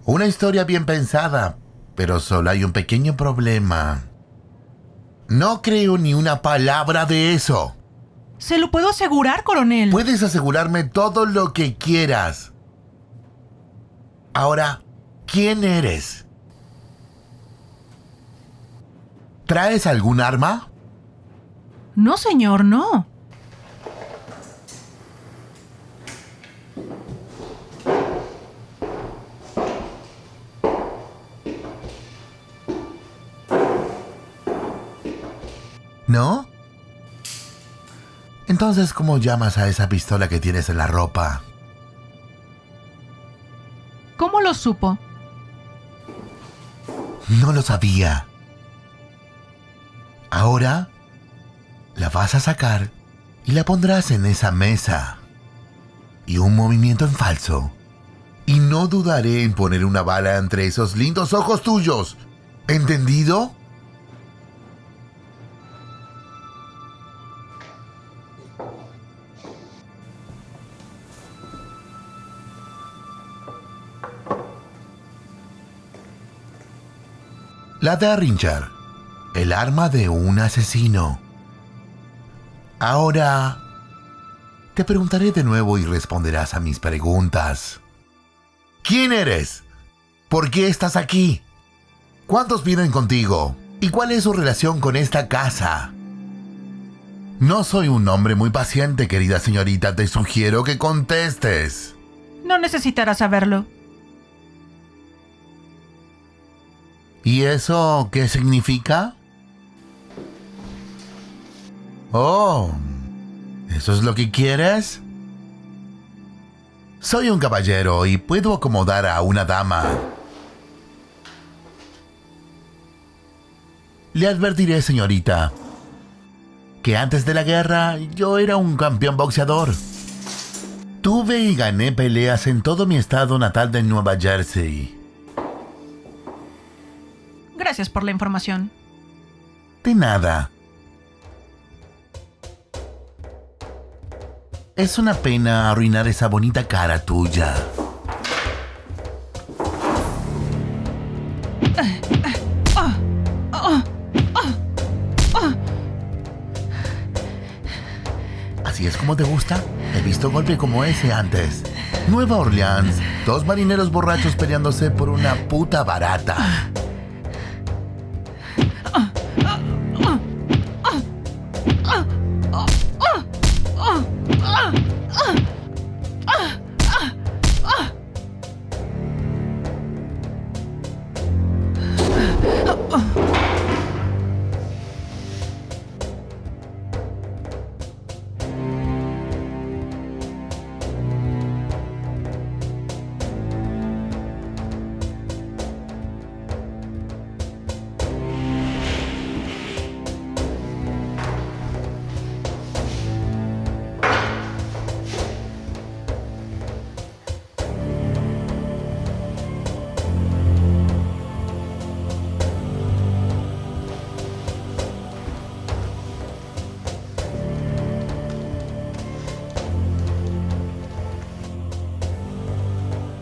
Una historia bien pensada, pero solo hay un pequeño problema. No creo ni una palabra de eso. Se lo puedo asegurar, coronel. Puedes asegurarme todo lo que quieras. Ahora, ¿quién eres? ¿Traes algún arma? No, señor, no. ¿No? Entonces, ¿cómo llamas a esa pistola que tienes en la ropa? ¿Cómo lo supo? No lo sabía. Ahora la vas a sacar y la pondrás en esa mesa. Y un movimiento en falso. Y no dudaré en poner una bala entre esos lindos ojos tuyos. ¿Entendido? La Derringer, el arma de un asesino. Ahora te preguntaré de nuevo y responderás a mis preguntas. ¿Quién eres? ¿Por qué estás aquí? ¿Cuántos vienen contigo? ¿Y cuál es su relación con esta casa? No soy un hombre muy paciente, querida señorita. Te sugiero que contestes. No necesitará saberlo. ¿Y eso qué significa? Oh, ¿eso es lo que quieres? Soy un caballero y puedo acomodar a una dama. Le advertiré, señorita, que antes de la guerra yo era un campeón boxeador. Tuve y gané peleas en todo mi estado natal de Nueva Jersey. Gracias por la información. De nada. Es una pena arruinar esa bonita cara tuya. ¿Así es como te gusta? He visto golpe como ese antes. Nueva Orleans, 2 marineros borrachos peleándose por una puta barata.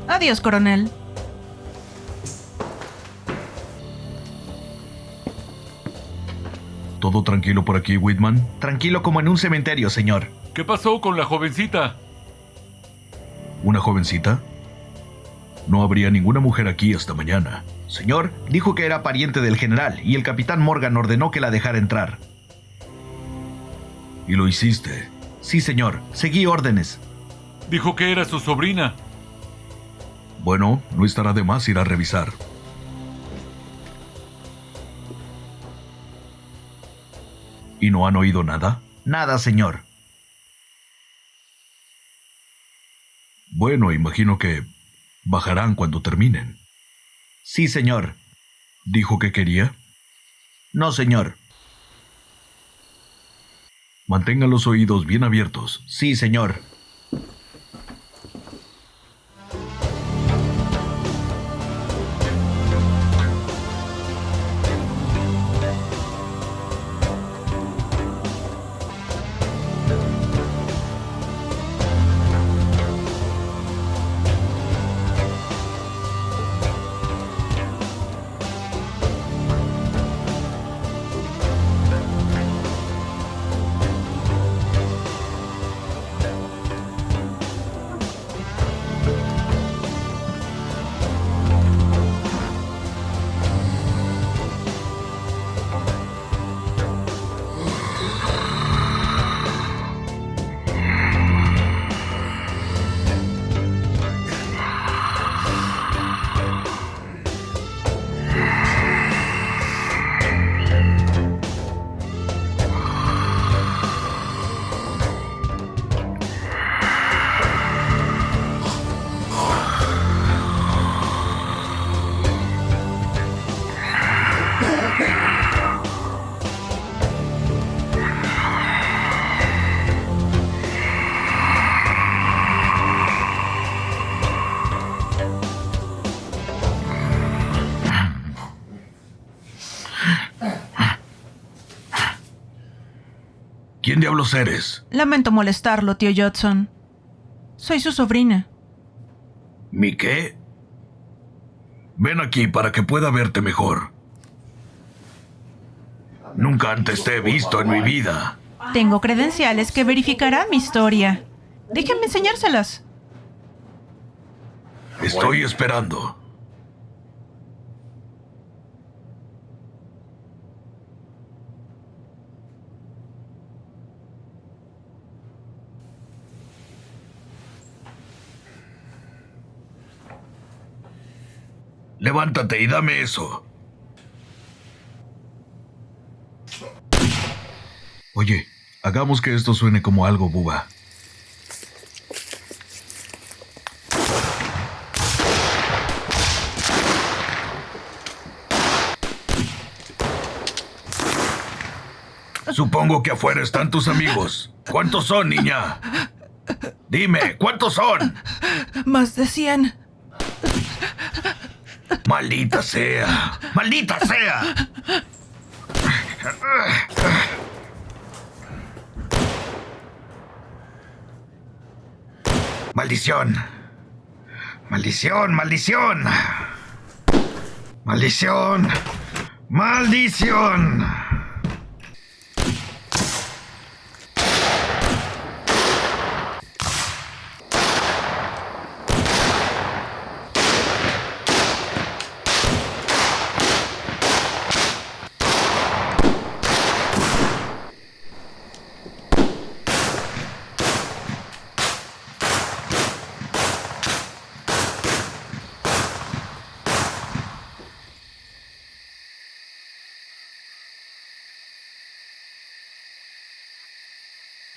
Adiós, coronel. ¿Todo tranquilo por aquí, Whitman? Tranquilo como en un cementerio, señor. ¿Qué pasó con la jovencita? ¿Una jovencita? No habría ninguna mujer aquí hasta mañana. Señor, dijo que era pariente del general y el capitán Morgan ordenó que la dejara entrar. ¿Y lo hiciste? Sí, señor. Seguí órdenes. Dijo que era su sobrina. Bueno, no estará de más ir a revisar. ¿Y no han oído nada? Nada, señor. Bueno, imagino que bajarán cuando terminen. Sí, señor. ¿Dijo que quería? No, señor. Mantenga los oídos bien abiertos. Sí, señor. ¿Quién diablos eres? Lamento molestarlo, tío Judson. Soy su sobrina. ¿Mi qué? Ven aquí para que pueda verte mejor. Nunca antes te he visto en mi vida. Tengo credenciales que verificarán mi historia. Déjenme enseñárselas. Estoy esperando. Levántate y dame eso. Oye, hagamos que esto suene como algo, Bubba. Supongo que afuera están tus amigos. ¿Cuántos son, niña? Dime, ¿cuántos son? Más de 100. ¡Maldita sea! ¡Maldita sea! ¡Maldición! ¡Maldición! ¡Maldición! ¡Maldición! ¡Maldición!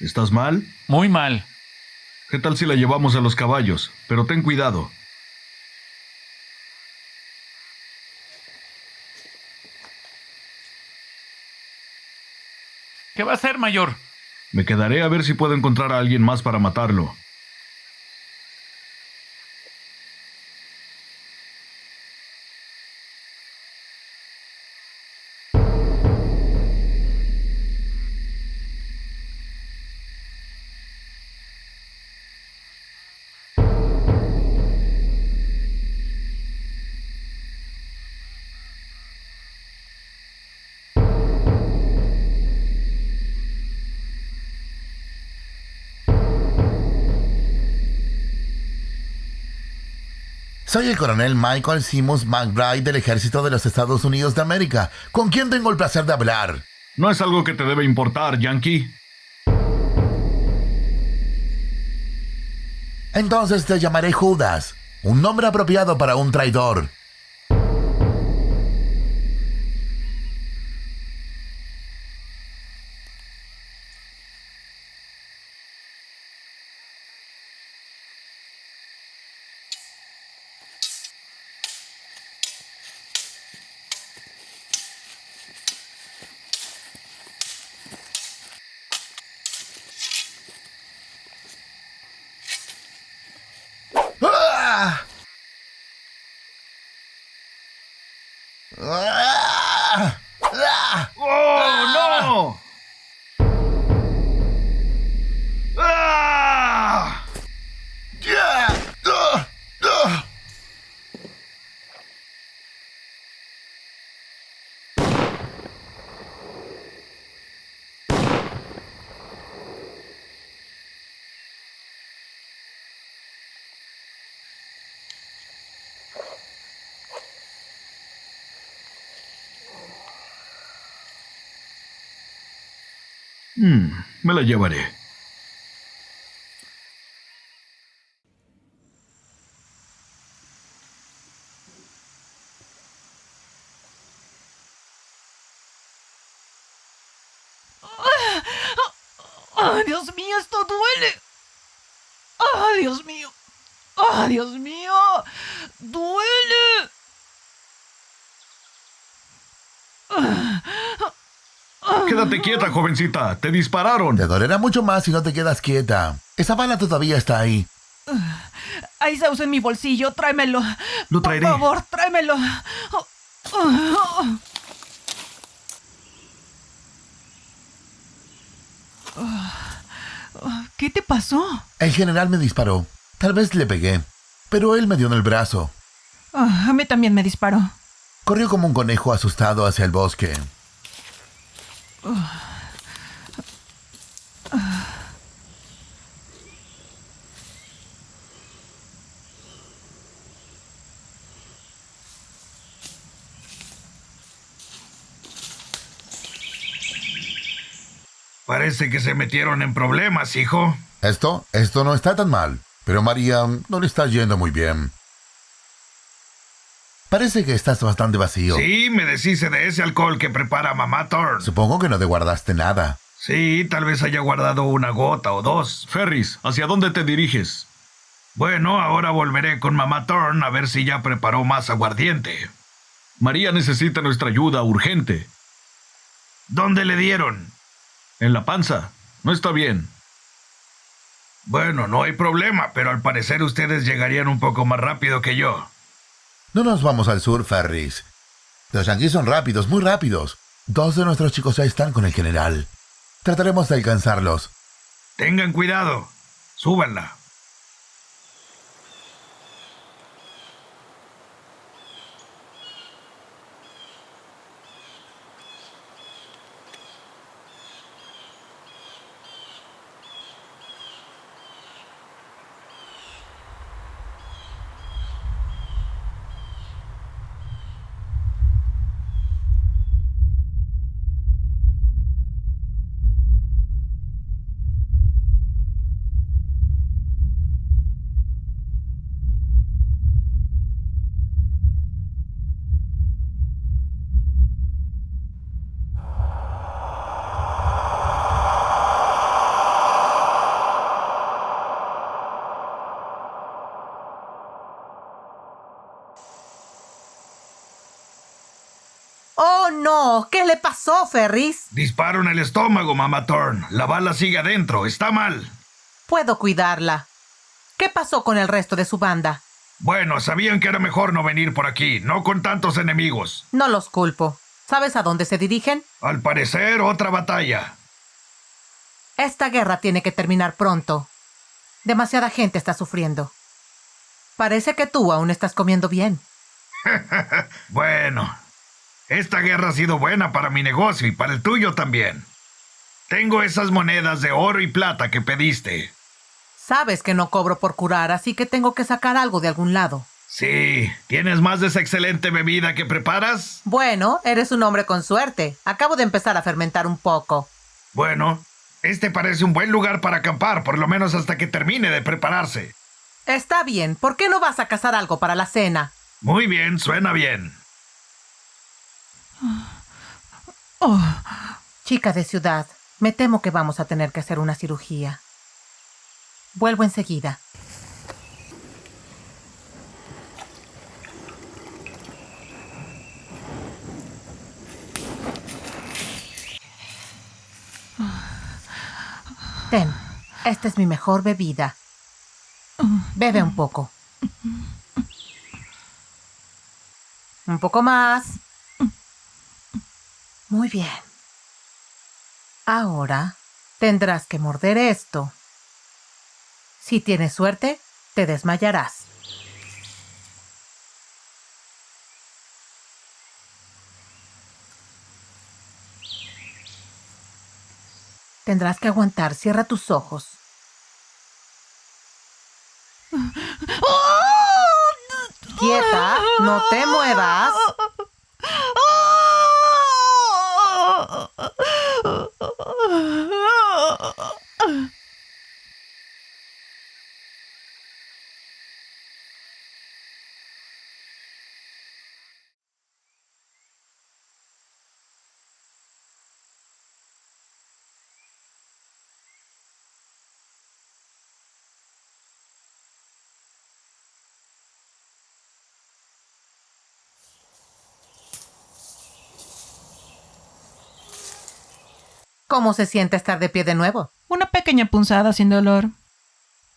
¿Estás mal? Muy mal. ¿Qué tal si la llevamos a los caballos? Pero ten cuidado. ¿Qué va a hacer, mayor? Me quedaré a ver si puedo encontrar a alguien más para matarlo. Soy el coronel Michael Simmons McBride del Ejército de los Estados Unidos de América. ¿Con quién tengo el placer de hablar? No es algo que te debe importar, Yankee. Entonces te llamaré Judas, un nombre apropiado para un traidor. ¡Ah! ¡Ah! ¡Ah! ¡Oh, no! ¡Ah! ¡Ya! ¡Ah! ¡Ah! Me la llevaré. ¡Ah, Dios mío, esto duele! ¡Ah, Dios mío! ¡Ah, Dios mío! ¡Duele! Quédate quieta, jovencita. Te dispararon. Te dolerá mucho más si no te quedas quieta. Esa bala todavía está ahí. Hay sauce en mi bolsillo, tráemelo. Lo traeré. Por favor, tráemelo. ¿Qué te pasó? El general me disparó. Tal vez le pegué, pero él me dio en el brazo. A mí también me disparó. Corrió como un conejo asustado hacia el bosque. Parece que se metieron en problemas, hijo. Esto no está tan mal, pero María no le está yendo muy bien. Parece que estás bastante vacío. Sí, me deshice de ese alcohol que prepara mamá Thorne. Supongo que no te guardaste nada. Sí, tal vez haya guardado una gota o dos. Ferris, ¿hacia dónde te diriges? Bueno, ahora volveré con mamá Thorne a ver si ya preparó más aguardiente. María necesita nuestra ayuda urgente. ¿Dónde le dieron? En la panza. No está bien. Bueno, no hay problema, pero al parecer ustedes llegarían un poco más rápido que yo. No nos vamos al sur, Ferris. Los yanquis son rápidos, muy rápidos. 2 de nuestros chicos ya están con el general. Trataremos de alcanzarlos. Tengan cuidado. Súbanla. ¡Oh, no! ¿Qué le pasó, Ferris? Disparo en el estómago, mamá Thorne. La bala sigue adentro. Está mal. Puedo cuidarla. ¿Qué pasó con el resto de su banda? Bueno, sabían que era mejor no venir por aquí, no con tantos enemigos. No los culpo. ¿Sabes a dónde se dirigen? Al parecer, otra batalla. Esta guerra tiene que terminar pronto. Demasiada gente está sufriendo. Parece que tú aún estás comiendo bien. Bueno, esta guerra ha sido buena para mi negocio y para el tuyo también. Tengo esas monedas de oro y plata que pediste. Sabes que no cobro por curar, así que tengo que sacar algo de algún lado. Sí, ¿tienes más de esa excelente bebida que preparas? Bueno, eres un hombre con suerte. Acabo de empezar a fermentar un poco. Bueno, este parece un buen lugar para acampar, por lo menos hasta que termine de prepararse. Está bien, ¿por qué no vas a cazar algo para la cena? Muy bien, suena bien. Oh, Chica de ciudad, me temo que vamos a tener que hacer una cirugía. Vuelvo enseguida. Ten, esta es mi mejor bebida. Bebe un poco. Un poco más. Muy bien. Ahora tendrás que morder esto. Si tienes suerte, te desmayarás. Tendrás que aguantar. Cierra tus ojos. Quieta, no te muevas. ¿Cómo se siente estar de pie de nuevo? una pequeña punzada sin dolor.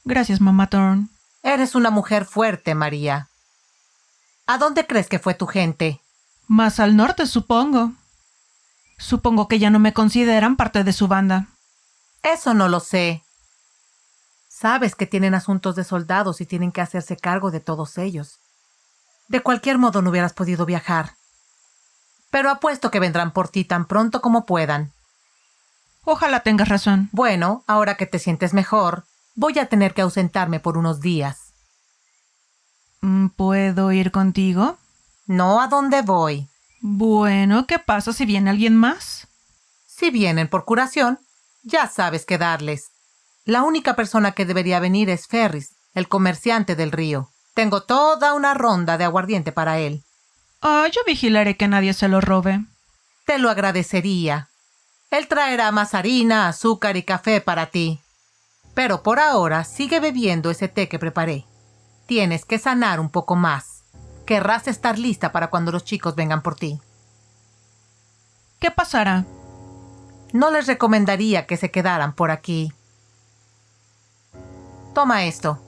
Gracias, mamá Thorne. Eres una mujer fuerte, María. ¿A dónde crees que fue tu gente? Más al norte, supongo. Supongo que ya no me consideran parte de su banda. Eso no lo sé. Sabes que tienen asuntos de soldados y tienen que hacerse cargo de todos ellos. De cualquier modo no hubieras podido viajar. Pero apuesto que vendrán por ti tan pronto como puedan. Ojalá tengas razón. Bueno, ahora que te sientes mejor, voy a tener que ausentarme por unos días. ¿Puedo ir contigo? No a dónde voy. Bueno, ¿qué pasa si viene alguien más? Si vienen por curación, ya sabes qué darles. La única persona que debería venir es Ferris, el comerciante del río. Tengo toda una ronda de aguardiente para él. Yo vigilaré que nadie se lo robe. Te lo agradecería. Él traerá más harina, azúcar y café para ti. Pero por ahora sigue bebiendo ese té que preparé. Tienes que sanar un poco más. Querrás estar lista para cuando los chicos vengan por ti. ¿Qué pasará? No les recomendaría que se quedaran por aquí. Toma esto.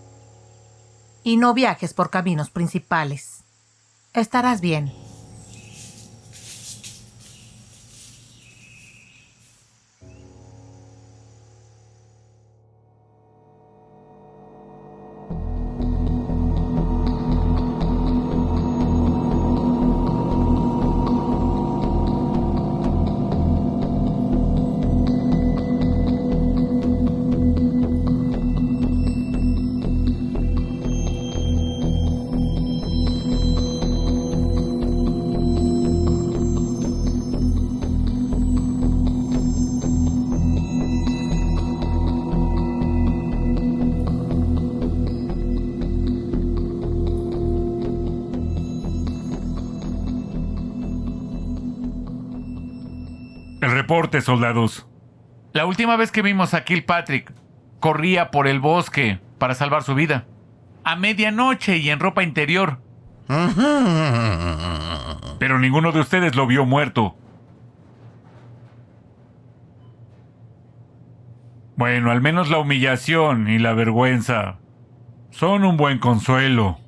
Y no viajes por caminos principales. Estarás bien. El reporte, soldados. La última vez que vimos a Kilpatrick, corría por el bosque para salvar su vida. A medianoche y en ropa interior. Pero ninguno de ustedes lo vio muerto. Bueno, al menos la humillación y la vergüenza son un buen consuelo.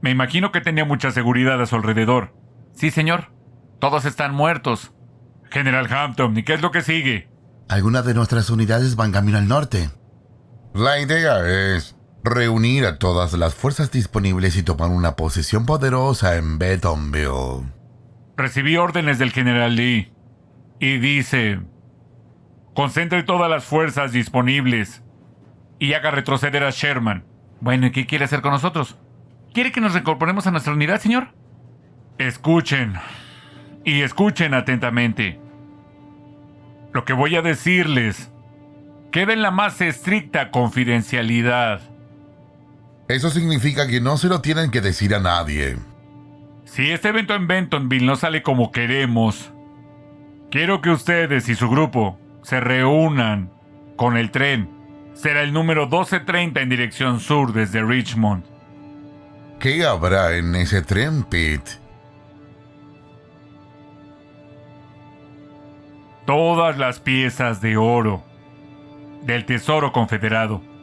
Me imagino que tenía mucha seguridad a su alrededor. Sí, señor. Todos están muertos. General Hampton, ¿y qué es lo que sigue? Algunas de nuestras unidades van camino al norte. La idea es reunir a todas las fuerzas disponibles y tomar una posición poderosa en Bentonville. Recibí órdenes del general Lee y dice: concentre todas las fuerzas disponibles y haga retroceder a Sherman. Bueno, ¿y qué quiere hacer con nosotros? ¿Quiere que nos reincorporemos a nuestra unidad, señor? Escuchen, y escuchen atentamente. Lo que voy a decirles queda en la más estricta confidencialidad. Eso significa que no se lo tienen que decir a nadie. Si este evento en Bentonville no sale como queremos, quiero que ustedes y su grupo se reúnan con el tren. Será el número 1230 en dirección sur desde Richmond. ¿Qué habrá en ese tren, Pete? Todas las piezas de oro del Tesoro Confederado.